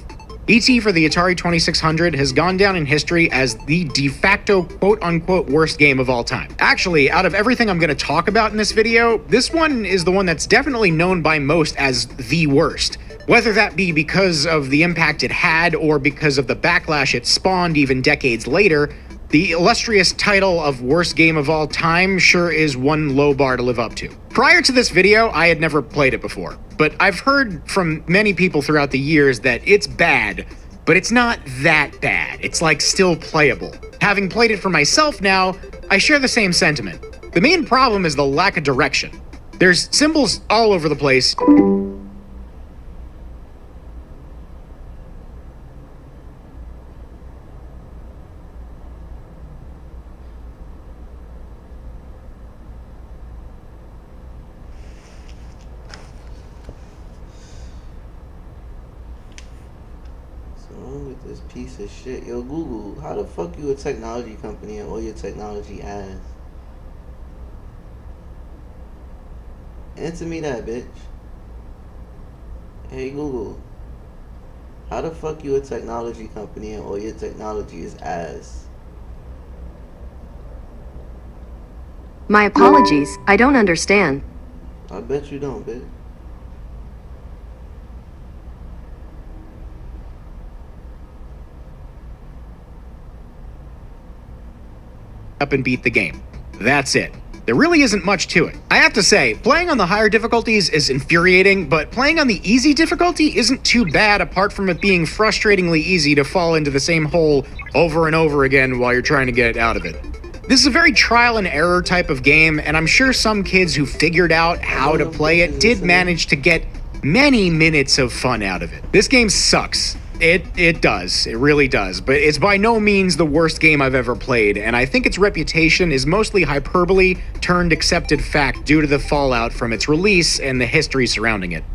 E.T. for the Atari 2600 has gone down in history as the de facto quote-unquote worst game of all time. Actually, out of everything I'm going to talk about in this video, this one is the one that's definitely known by most as the worst. Whether that be because of the impact it had or because of the backlash it spawned even decades later, the illustrious title of worst game of all time sure is one low bar to live up to. Prior to this video, I had never played it before, but I've heard from many people throughout the years that it's bad, but it's not that bad. It's like still playable. Having played it for myself now, I share the same sentiment. The main problem is the lack of direction. There's symbols all over the place. This piece of shit. Yo, Google, how the fuck you a technology company and all your technology ass? Answer me that, bitch. Hey, Google, how the fuck you a technology company and all your technology is ass? My apologies, I don't understand. I bet you don't, bitch. Up and beat the game. That's it. There really isn't much to it. I have to say, playing on the higher difficulties is infuriating, but playing on the easy difficulty isn't too bad apart from it being frustratingly easy to fall into the same hole over and over again while you're trying to get out of it. This is a very trial and error type of game, and I'm sure some kids who figured out how to play it did manage to get many minutes of fun out of it. This game sucks. It does. It really does. But it's by no means the worst game I've ever played, and I think its reputation is mostly hyperbole turned accepted fact due to the fallout from its release and the history surrounding it.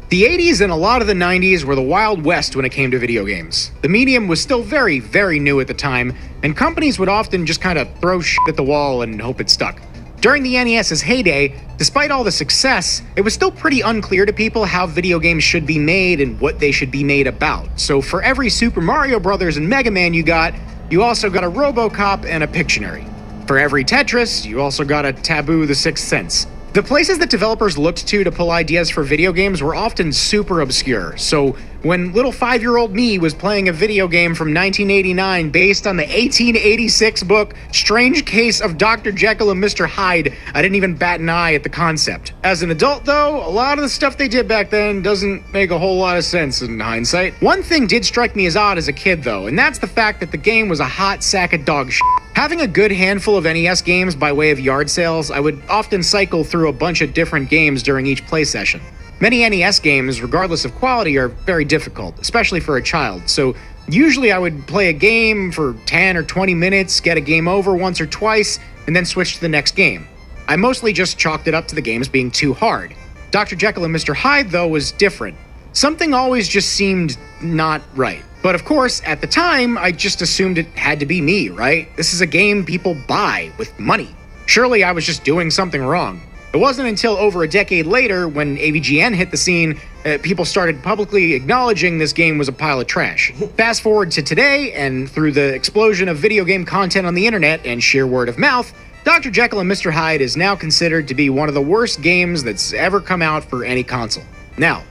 The 80s and a lot of the 90s were the Wild West when it came to video games. The medium was still very, very new at the time, and companies would often just kind of throw shit at the wall and hope it stuck. During the NES's heyday, despite all the success, it was still pretty unclear to people how video games should be made and what they should be made about. So for every Super Mario Bros. And Mega Man you also got a RoboCop and a Pictionary. For every Tetris, you also got a Taboo the Sixth Sense. The places that developers looked to pull ideas for video games were often super obscure, so when little 5-year-old me was playing a video game from 1989 based on the 1886 book Strange Case of Dr. Jekyll and Mr. Hyde, I didn't even bat an eye at the concept. As an adult, though, a lot of the stuff they did back then doesn't make a whole lot of sense in hindsight. One thing did strike me as odd as a kid, though, and that's the fact that the game was a hot sack of dog shit. Having a good handful of NES games by way of yard sales, I would often cycle through a bunch of different games during each play session. Many NES games, regardless of quality, are very difficult, especially for a child, so usually I would play a game for 10 or 20 minutes, get a game over once or twice, and then switch to the next game. I mostly just chalked it up to the games being too hard. Dr. Jekyll and Mr. Hyde, though, was different. Something always just seemed not right. But of course, at the time, I just assumed it had to be me, right? This is a game people buy with money. Surely I was just doing something wrong. It wasn't until over a decade later, when AVGN hit the scene, people started publicly acknowledging this game was a pile of trash. Fast forward to today, and through the explosion of video game content on the internet and sheer word of mouth, Dr. Jekyll and Mr. Hyde is now considered to be one of the worst games that's ever come out for any console. Now,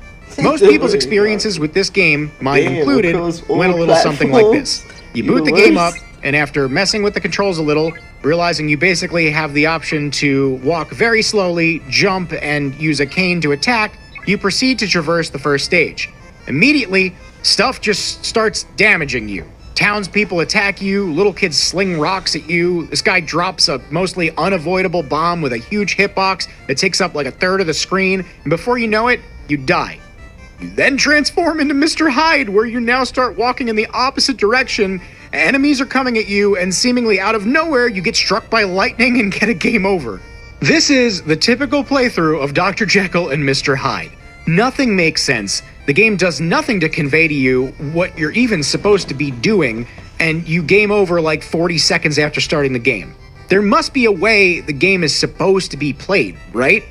most people's experiences with this game, mine included, went a little something like this. You boot the game up, and after messing with the controls a little, realizing you basically have the option to walk very slowly, jump, and use a cane to attack, you proceed to traverse the first stage. Immediately, stuff just starts damaging you. Townspeople attack you, little kids sling rocks at you, this guy drops a mostly unavoidable bomb with a huge hitbox that takes up like a third of the screen, and before you know it, you die. You then transform into Mr. Hyde, where you now start walking in the opposite direction. Enemies are coming at you, and seemingly out of nowhere, you get struck by lightning and get a game over. This is the typical playthrough of Dr. Jekyll and Mr. Hyde. Nothing makes sense. The game does nothing to convey to you what you're even supposed to be doing, and you game over like 40 seconds after starting the game. There must be a way the game is supposed to be played, right?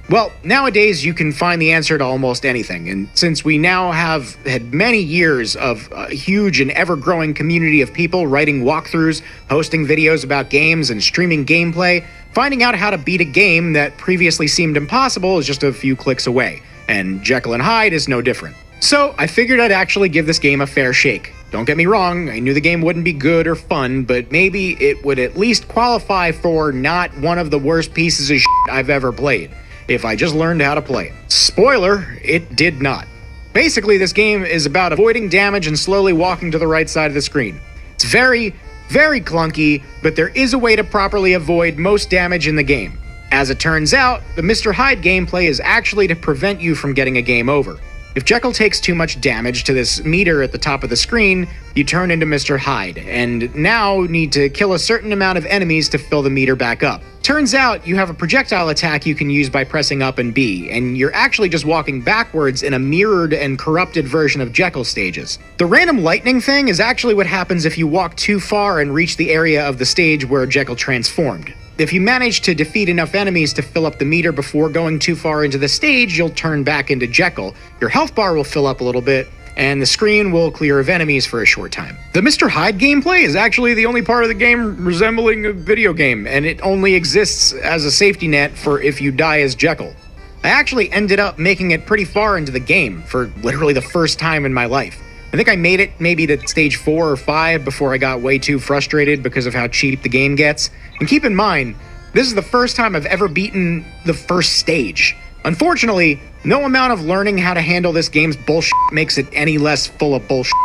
Well, nowadays you can find the answer to almost anything, and since we now have had many years of a huge and ever-growing community of people writing walkthroughs, posting videos about games, and streaming gameplay, finding out how to beat a game that previously seemed impossible is just a few clicks away, and Jekyll and Hyde is no different. So I figured I'd actually give this game a fair shake. Don't get me wrong, I knew the game wouldn't be good or fun, but maybe it would at least qualify for not one of the worst pieces of shit I've ever played, if I just learned how to play it. Spoiler, it did not. Basically, this game is about avoiding damage and slowly walking to the right side of the screen. It's very, very clunky, but there is a way to properly avoid most damage in the game. As it turns out, the Mr. Hyde gameplay is actually to prevent you from getting a game over. If Jekyll takes too much damage to this meter at the top of the screen, you turn into Mr. Hyde, and now need to kill a certain amount of enemies to fill the meter back up. Turns out you have a projectile attack you can use by pressing up and B, and you're actually just walking backwards in a mirrored and corrupted version of Jekyll stages. The random lightning thing is actually what happens if you walk too far and reach the area of the stage where Jekyll transformed. If you manage to defeat enough enemies to fill up the meter before going too far into the stage, you'll turn back into Jekyll. Your health bar will fill up a little bit, and the screen will clear of enemies for a short time. The Mr. Hyde gameplay is actually the only part of the game resembling a video game, and it only exists as a safety net for if you die as Jekyll. I actually ended up making it pretty far into the game for literally the first time in my life. I think I made it maybe to stage 4 or 5 before I got way too frustrated because of how cheap the game gets. And keep in mind, this is the first time I've ever beaten the first stage. Unfortunately, no amount of learning how to handle this game's bullshit makes it any less full of bullshit.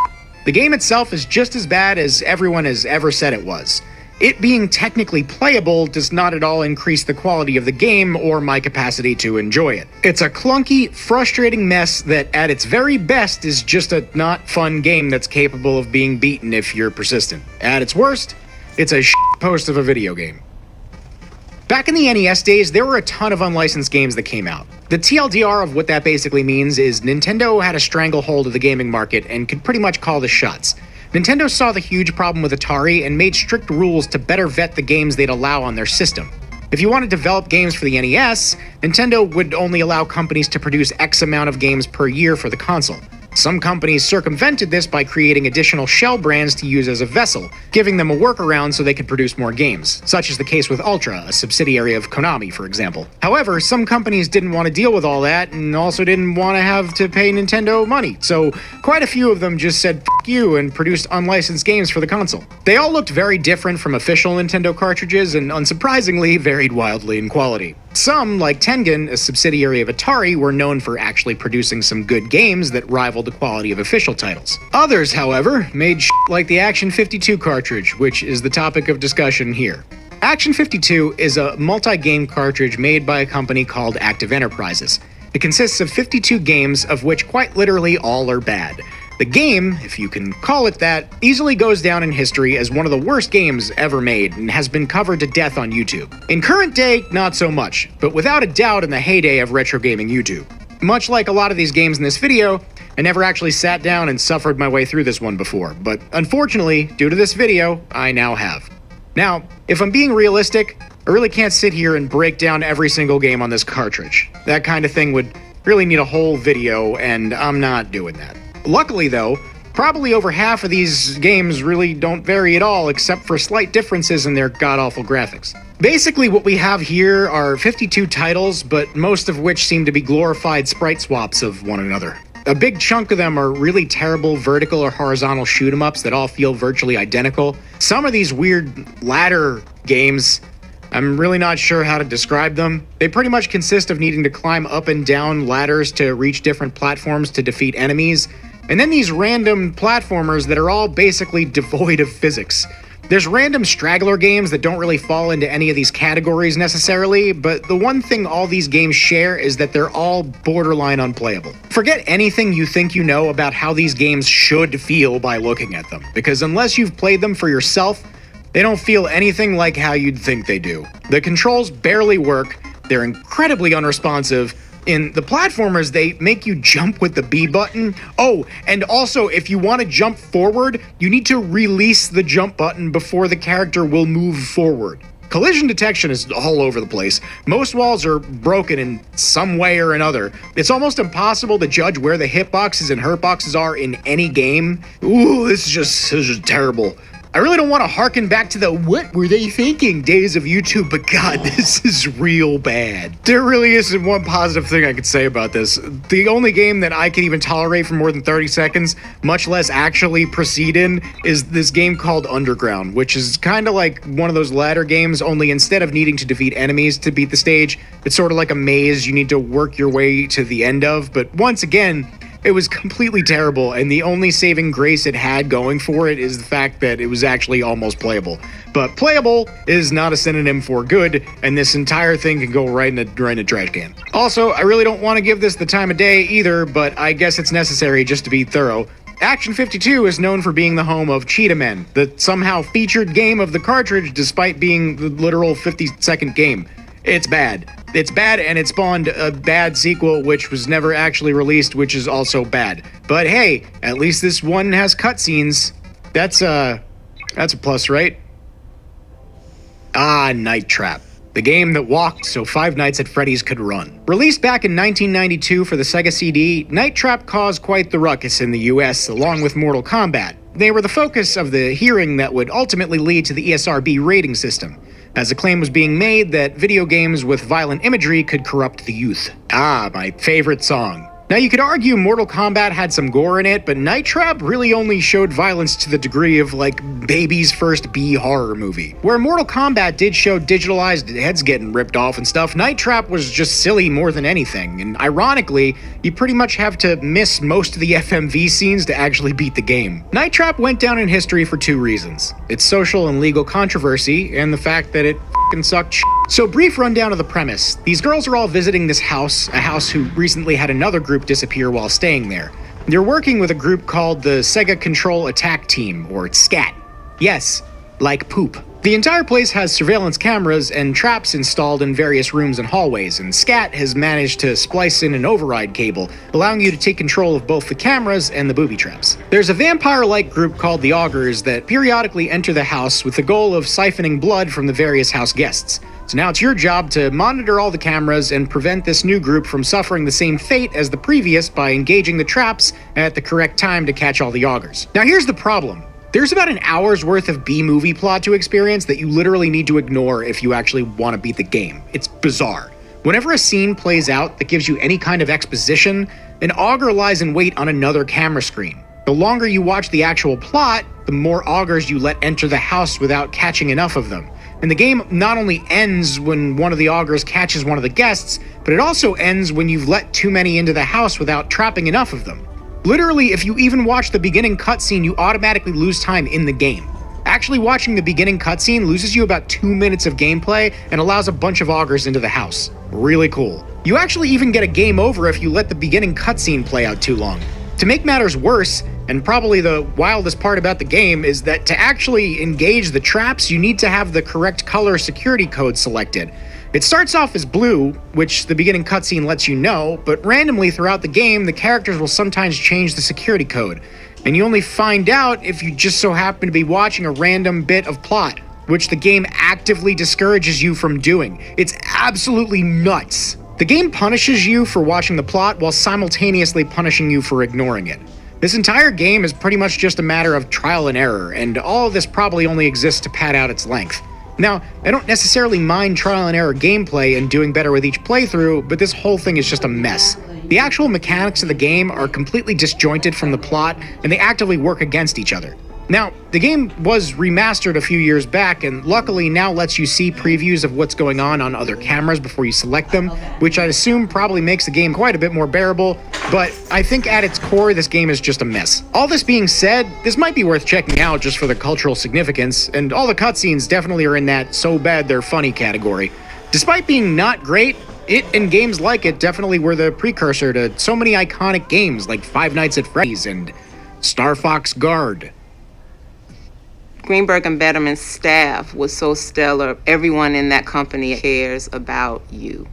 The game itself is just as bad as everyone has ever said it was. It being technically playable does not at all increase the quality of the game or my capacity to enjoy it. It's a clunky, frustrating mess that at its very best is just a not fun game that's capable of being beaten if you're persistent. At its worst, it's a shitpost of a video game. Back in the NES days, there were a ton of unlicensed games that came out. The TLDR of what that basically means is Nintendo had a stranglehold of the gaming market and could pretty much call the shots. Nintendo saw the huge problem with Atari and made strict rules to better vet the games they'd allow on their system. If you want to develop games for the NES, Nintendo would only allow companies to produce X amount of games per year for the console. Some companies circumvented this by creating additional shell brands to use as a vessel, giving them a workaround so they could produce more games, such as the case with Ultra, a subsidiary of Konami, for example. However, some companies didn't want to deal with all that and also didn't want to have to pay Nintendo money, so quite a few of them just said "F you" and produced unlicensed games for the console. They all looked very different from official Nintendo cartridges and unsurprisingly varied wildly in quality. Some, like Tengen, a subsidiary of Atari, were known for actually producing some good games that rivaled the quality of official titles. Others, however, made like the Action 52 cartridge, which is the topic of discussion here. Action 52 is a multi-game cartridge made by a company called Active Enterprises. It consists of 52 games, of which quite literally all are bad. The game, if you can call it that, easily goes down in history as one of the worst games ever made and has been covered to death on YouTube. In current day, not so much, but without a doubt in the heyday of retro gaming YouTube. Much like a lot of these games in this video, I never actually sat down and suffered my way through this one before, but unfortunately, due to this video, I now have. Now, if I'm being realistic, I really can't sit here and break down every single game on this cartridge. That kind of thing would really need a whole video, and I'm not doing that. Luckily though, probably over half of these games really don't vary at all except for slight differences in their god-awful graphics. Basically what we have here are 52 titles, but most of which seem to be glorified sprite swaps of one another. A big chunk of them are really terrible vertical or horizontal shoot-'em-ups that all feel virtually identical. Some of these weird ladder games, I'm really not sure how to describe them. They pretty much consist of needing to climb up and down ladders to reach different platforms to defeat enemies, and then these random platformers that are all basically devoid of physics. There's random straggler games that don't really fall into any of these categories necessarily, but the one thing all these games share is that they're all borderline unplayable. Forget anything you think you know about how these games should feel by looking at them, because unless you've played them for yourself, they don't feel anything like how you'd think they do. The controls barely work, they're incredibly unresponsive. In the platformers, they make you jump with the B button. Oh, and also, if you want to jump forward, you need to release the jump button before the character will move forward. Collision detection is all over the place. Most walls are broken in some way or another. It's almost impossible to judge where the hitboxes and hurtboxes are in any game. Ooh, this is just terrible. I really don't want to harken back to the "what were they thinking" days of YouTube, but god, this is real bad. There really isn't one positive thing I could say about this. The only game that I can even tolerate for more than 30 seconds, much less actually proceed in, is this game called Underground, which is kind of like one of those ladder games, only instead of needing to defeat enemies to beat the stage, it's sort of like a maze you need to work your way to the end of, but once again, it was completely terrible, and the only saving grace it had going for it is the fact that it was actually almost playable. But playable is not a synonym for good, and this entire thing can go right in a trash can. Also, I really don't want to give this the time of day either, but I guess it's necessary just to be thorough. Action 52 is known for being the home of Cheetah Men, the somehow featured game of the cartridge despite being the literal 50-second game. It's bad. It's bad, and it spawned a bad sequel which was never actually released, which is also bad. But hey, at least this one has cutscenes. That's a plus, right? Ah, Night Trap. The game that walked so Five Nights at Freddy's could run. Released back in 1992 for the Sega CD, Night Trap caused quite the ruckus in the US along with Mortal Kombat. They were the focus of the hearing that would ultimately lead to the ESRB rating system, as a claim was being made that video games with violent imagery could corrupt the youth. Ah, my favorite song. Now you could argue Mortal Kombat had some gore in it, but Night Trap really only showed violence to the degree of like baby's first B-horror movie. Where Mortal Kombat did show digitalized heads getting ripped off and stuff, Night Trap was just silly more than anything, and ironically, you pretty much have to miss most of the FMV scenes to actually beat the game. Night Trap went down in history for two reasons: its social and legal controversy, and the fact that it sucked shit. So brief rundown of the premise. These girls are all visiting this house, a house who recently had another group disappear while staying there. They're working with a group called the Sega Control Attack Team, or SCAT. Yes, like poop. The entire place has surveillance cameras and traps installed in various rooms and hallways, and SCAT has managed to splice in an override cable, allowing you to take control of both the cameras and the booby traps. There's a vampire-like group called the Augurs that periodically enter the house with the goal of siphoning blood from the various house guests. So now it's your job to monitor all the cameras and prevent this new group from suffering the same fate as the previous by engaging the traps at the correct time to catch all the augurs. Now here's the problem. There's about an hour's worth of B-movie plot to experience that you literally need to ignore if you actually want to beat the game. It's bizarre. Whenever a scene plays out that gives you any kind of exposition, an augur lies in wait on another camera screen. The longer you watch the actual plot, the more augurs you let enter the house without catching enough of them. And the game not only ends when one of the augurs catches one of the guests, but it also ends when you've let too many into the house without trapping enough of them. Literally, if you even watch the beginning cutscene, you automatically lose time in the game. Actually watching the beginning cutscene loses you about 2 minutes of gameplay and allows a bunch of augurs into the house. Really cool. You actually even get a game over if you let the beginning cutscene play out too long. To make matters worse, and probably the wildest part about the game, is that to actually engage the traps, you need to have the correct color security code selected. It starts off as blue, which the beginning cutscene lets you know, but randomly throughout the game, the characters will sometimes change the security code. And you only find out if you just so happen to be watching a random bit of plot, which the game actively discourages you from doing. It's absolutely nuts. The game punishes you for watching the plot while simultaneously punishing you for ignoring it. This entire game is pretty much just a matter of trial and error, and all of this probably only exists to pad out its length. Now, I don't necessarily mind trial and error gameplay and doing better with each playthrough, but this whole thing is just a mess. The actual mechanics of the game are completely disjointed from the plot, and they actively work against each other. Now, the game was remastered a few years back, and luckily now lets you see previews of what's going on other cameras before you select them, which I'd assume probably makes the game quite a bit more bearable, but I think at its core, this game is just a mess. All this being said, this might be worth checking out just for the cultural significance, and all the cutscenes definitely are in that so bad they're funny category. Despite being not great, it and games like it definitely were the precursor to so many iconic games like Five Nights at Freddy's and Star Fox Guard. Greenberg and Betterman's staff was so stellar. Everyone in that company cares about you.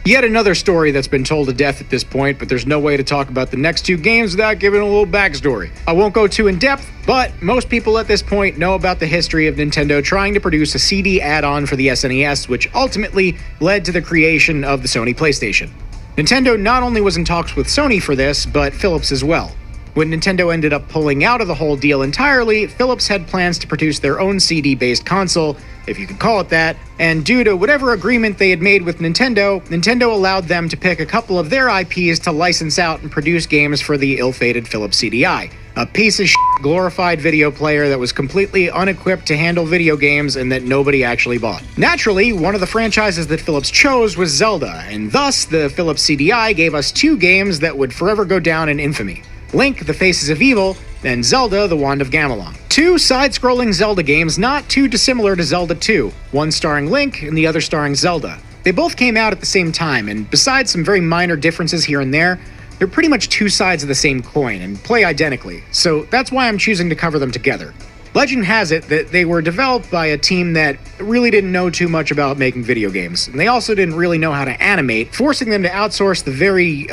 Yet another story that's been told to death at this point, but there's no way to talk about the next two games without giving a little backstory. I won't go too in depth, but most people at this point know about the history of Nintendo trying to produce a CD add-on for the SNES, which ultimately led to the creation of the Sony PlayStation. Nintendo not only was in talks with Sony for this, but Philips as well. When Nintendo ended up pulling out of the whole deal entirely, Philips had plans to produce their own CD-based console, if you could call it that, and due to whatever agreement they had made with Nintendo, Nintendo allowed them to pick a couple of their IPs to license out and produce games for the ill-fated Philips CDI. A piece of shit glorified video player that was completely unequipped to handle video games and that nobody actually bought. Naturally, one of the franchises that Philips chose was Zelda, and thus the Philips CDI gave us two games that would forever go down in infamy. Link, The Faces of Evil, and Zelda, The Wand of Gamelon. Two side-scrolling Zelda games not too dissimilar to Zelda 2, one starring Link and the other starring Zelda. They both came out at the same time, and besides some very minor differences here and there, they're pretty much two sides of the same coin and play identically, so that's why I'm choosing to cover them together. Legend has it that they were developed by a team that really didn't know too much about making video games, and they also didn't really know how to animate, forcing them to outsource the very,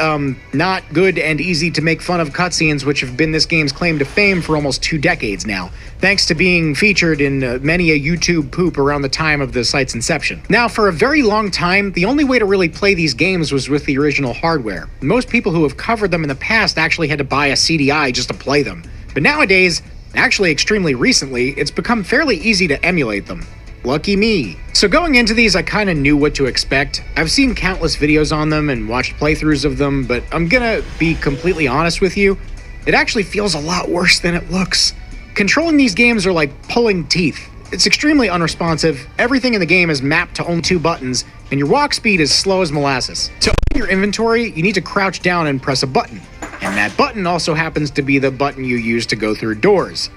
not good and easy to make fun of cutscenes which have been this game's claim to fame for almost 2 decades now, thanks to being featured in many a YouTube poop around the time of the site's inception. Now, for a very long time, the only way to really play these games was with the original hardware. Most people who have covered them in the past actually had to buy a CDI just to play them. But nowadays, actually extremely recently, it's become fairly easy to emulate them. Lucky me. So going into these, I kinda knew what to expect. I've seen countless videos on them and watched playthroughs of them, but I'm gonna be completely honest with you, it actually feels a lot worse than it looks. Controlling these games are like pulling teeth. It's extremely unresponsive, everything in the game is mapped to only 2 buttons, and your walk speed is slow as molasses. To open your inventory, you need to crouch down and press a button. And that button also happens to be the button you use to go through doors,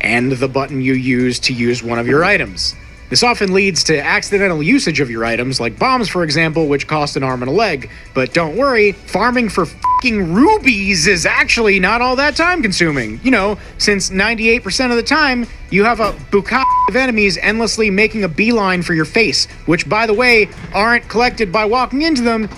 and the button you use one of your items. This often leads to accidental usage of your items, like bombs for example, which cost an arm and a leg. But don't worry, farming for f***ing rubies is actually not all that time consuming. You know, since 98% of the time, you have a bukkake of enemies endlessly making a beeline for your face, which, by the way, aren't collected by walking into them,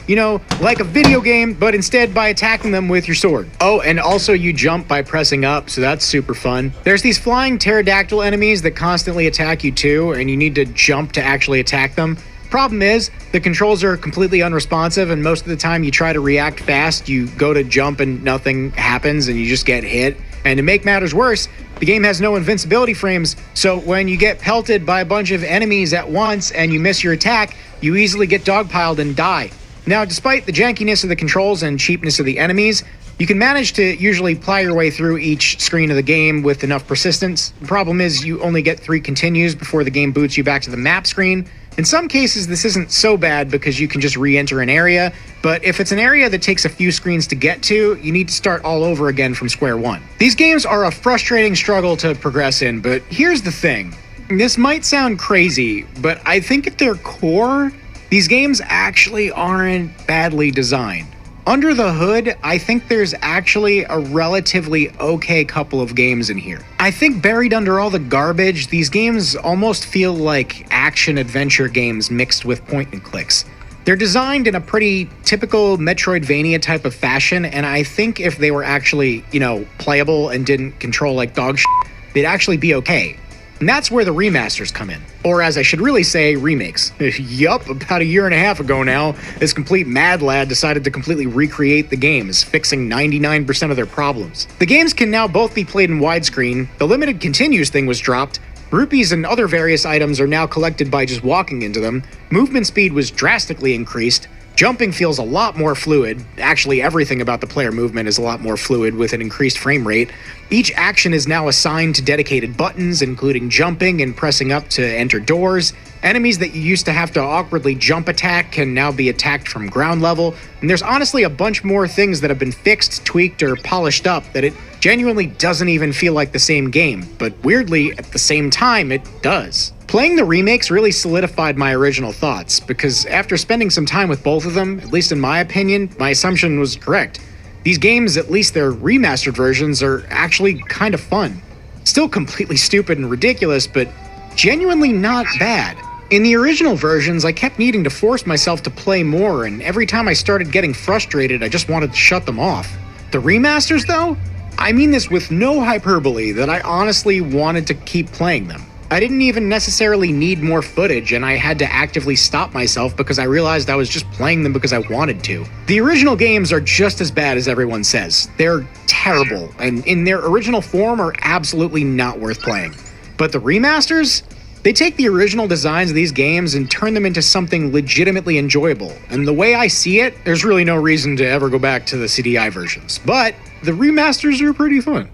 like a video game, but instead by attacking them with your sword. Oh, and also you jump by pressing up, so that's super fun. There's these flying pterodactyl enemies that constantly attack you too, and you need to jump to actually attack them. Problem is, the controls are completely unresponsive, and most of the time you try to react fast, you go to jump and nothing happens, and you just get hit. And to make matters worse, the game has no invincibility frames, so when you get pelted by a bunch of enemies at once and you miss your attack, you easily get dogpiled and die. Now, despite the jankiness of the controls and cheapness of the enemies, you can manage to usually ply your way through each screen of the game with enough persistence. The problem is you only get 3 continues before the game boots you back to the map screen. In some cases, this isn't so bad because you can just re-enter an area, but if it's an area that takes a few screens to get to, you need to start all over again from square one. These games are a frustrating struggle to progress in, but here's the thing. This might sound crazy, but I think at their core, these games actually aren't badly designed. Under the hood, I think there's actually a relatively okay couple of games in here. I think buried under all the garbage, these games almost feel like action-adventure games mixed with point-and-clicks. They're designed in a pretty typical Metroidvania type of fashion, and I think if they were actually, playable and didn't control like dog shit, they'd actually be okay. And that's where the remasters come in. Or as I should really say, remakes. Yup, about a year and a half ago now, this complete mad lad decided to completely recreate the games, fixing 99% of their problems. The games can now both be played in widescreen, the limited continues thing was dropped, rupees and other various items are now collected by just walking into them, movement speed was drastically increased, jumping feels a lot more fluid. Actually, everything about the player movement is a lot more fluid with an increased frame rate. Each action is now assigned to dedicated buttons, including jumping and pressing up to enter doors. Enemies that you used to have to awkwardly jump attack can now be attacked from ground level. And there's honestly a bunch more things that have been fixed, tweaked, or polished up that it genuinely doesn't even feel like the same game. But weirdly, at the same time, it does. Playing the remakes really solidified my original thoughts, because after spending some time with both of them, at least in my opinion, my assumption was correct. These games, at least their remastered versions, are actually kind of fun. Still completely stupid and ridiculous, but genuinely not bad. In the original versions, I kept needing to force myself to play more, and every time I started getting frustrated, I just wanted to shut them off. The remasters, though? I mean this with no hyperbole, that I honestly wanted to keep playing them. I didn't even necessarily need more footage, and I had to actively stop myself because I realized I was just playing them because I wanted to. The original games are just as bad as everyone says. They're terrible, and in their original form are absolutely not worth playing. But the remasters? They take the original designs of these games and turn them into something legitimately enjoyable. And the way I see it, there's really no reason to ever go back to the CDI versions. But the remasters are pretty fun.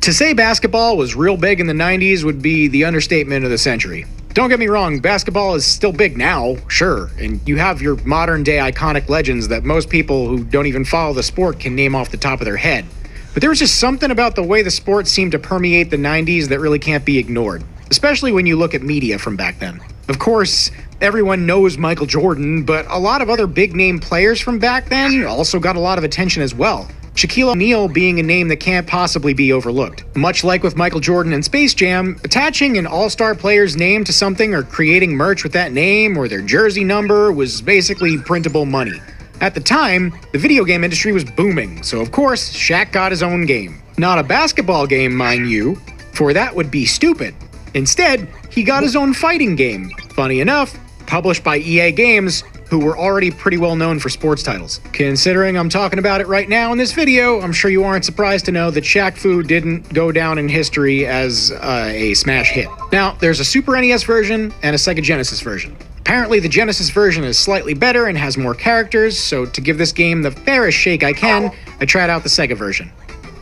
To say basketball was real big in the 90s would be the understatement of the century. Don't get me wrong, basketball is still big now, sure, and you have your modern-day iconic legends that most people who don't even follow the sport can name off the top of their head. But there was just something about the way the sport seemed to permeate the 90s that really can't be ignored, especially when you look at media from back then. Of course, everyone knows Michael Jordan, but a lot of other big-name players from back then also got a lot of attention as well. Shaquille O'Neal being a name that can't possibly be overlooked. Much like with Michael Jordan and Space Jam, attaching an all-star player's name to something or creating merch with that name or their jersey number was basically printable money. At the time, the video game industry was booming, so of course, Shaq got his own game. Not a basketball game, mind you, for that would be stupid. Instead, he got his own fighting game. Funny enough, published by EA Games, who were already pretty well known for sports titles. Considering I'm talking about it right now in this video, I'm sure you aren't surprised to know that Shaq Fu didn't go down in history as a smash hit. Now, there's a Super NES version and a Sega Genesis version. Apparently, the Genesis version is slightly better and has more characters, so to give this game the fairest shake I can, I tried out the Sega version.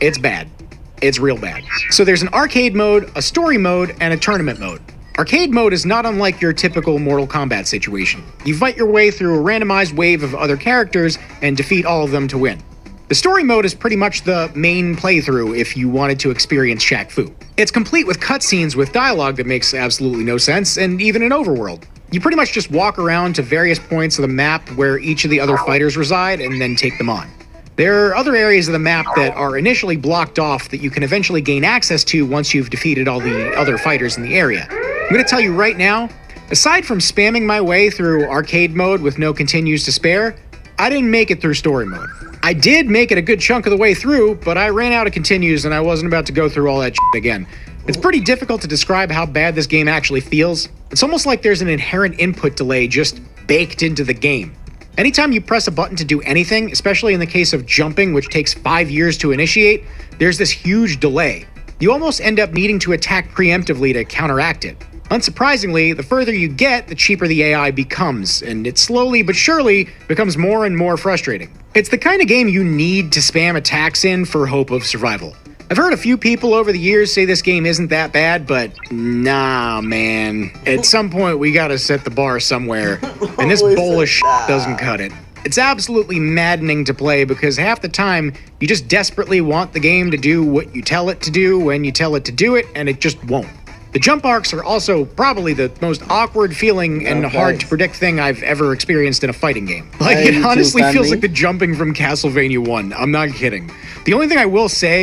It's bad. It's real bad. So there's an arcade mode, a story mode, and a tournament mode. Arcade mode is not unlike your typical Mortal Kombat situation. You fight your way through a randomized wave of other characters and defeat all of them to win. The story mode is pretty much the main playthrough if you wanted to experience Shaq Fu. It's complete with cutscenes with dialogue that makes absolutely no sense, and even an overworld. You pretty much just walk around to various points of the map where each of the other fighters reside and then take them on. There are other areas of the map that are initially blocked off that you can eventually gain access to once you've defeated all the other fighters in the area. I'm going to tell you right now, aside from spamming my way through arcade mode with no continues to spare, I didn't make it through story mode. I did make it a good chunk of the way through, but I ran out of continues and I wasn't about to go through all that shit again. It's pretty difficult to describe how bad this game actually feels. It's almost like there's an inherent input delay just baked into the game. Anytime you press a button to do anything, especially in the case of jumping, which takes 5 years to initiate, there's this huge delay. You almost end up needing to attack preemptively to counteract it. Unsurprisingly, the further you get, the cheaper the AI becomes, and it slowly but surely becomes more and more frustrating. It's the kind of game you need to spam attacks in for hope of survival. I've heard a few people over the years say this game isn't that bad, but nah, man. At some point, we gotta set the bar somewhere, and this bowl of shit doesn't cut it. It's absolutely maddening to play because half the time, you just desperately want the game to do what you tell it to do when you tell it to do it, and it just won't. The jump arcs are also probably the most awkward feeling and hard to predict thing I've ever experienced in a fighting game. Like, it honestly feels like the jumping from Castlevania 1. I'm not kidding. The only thing I will say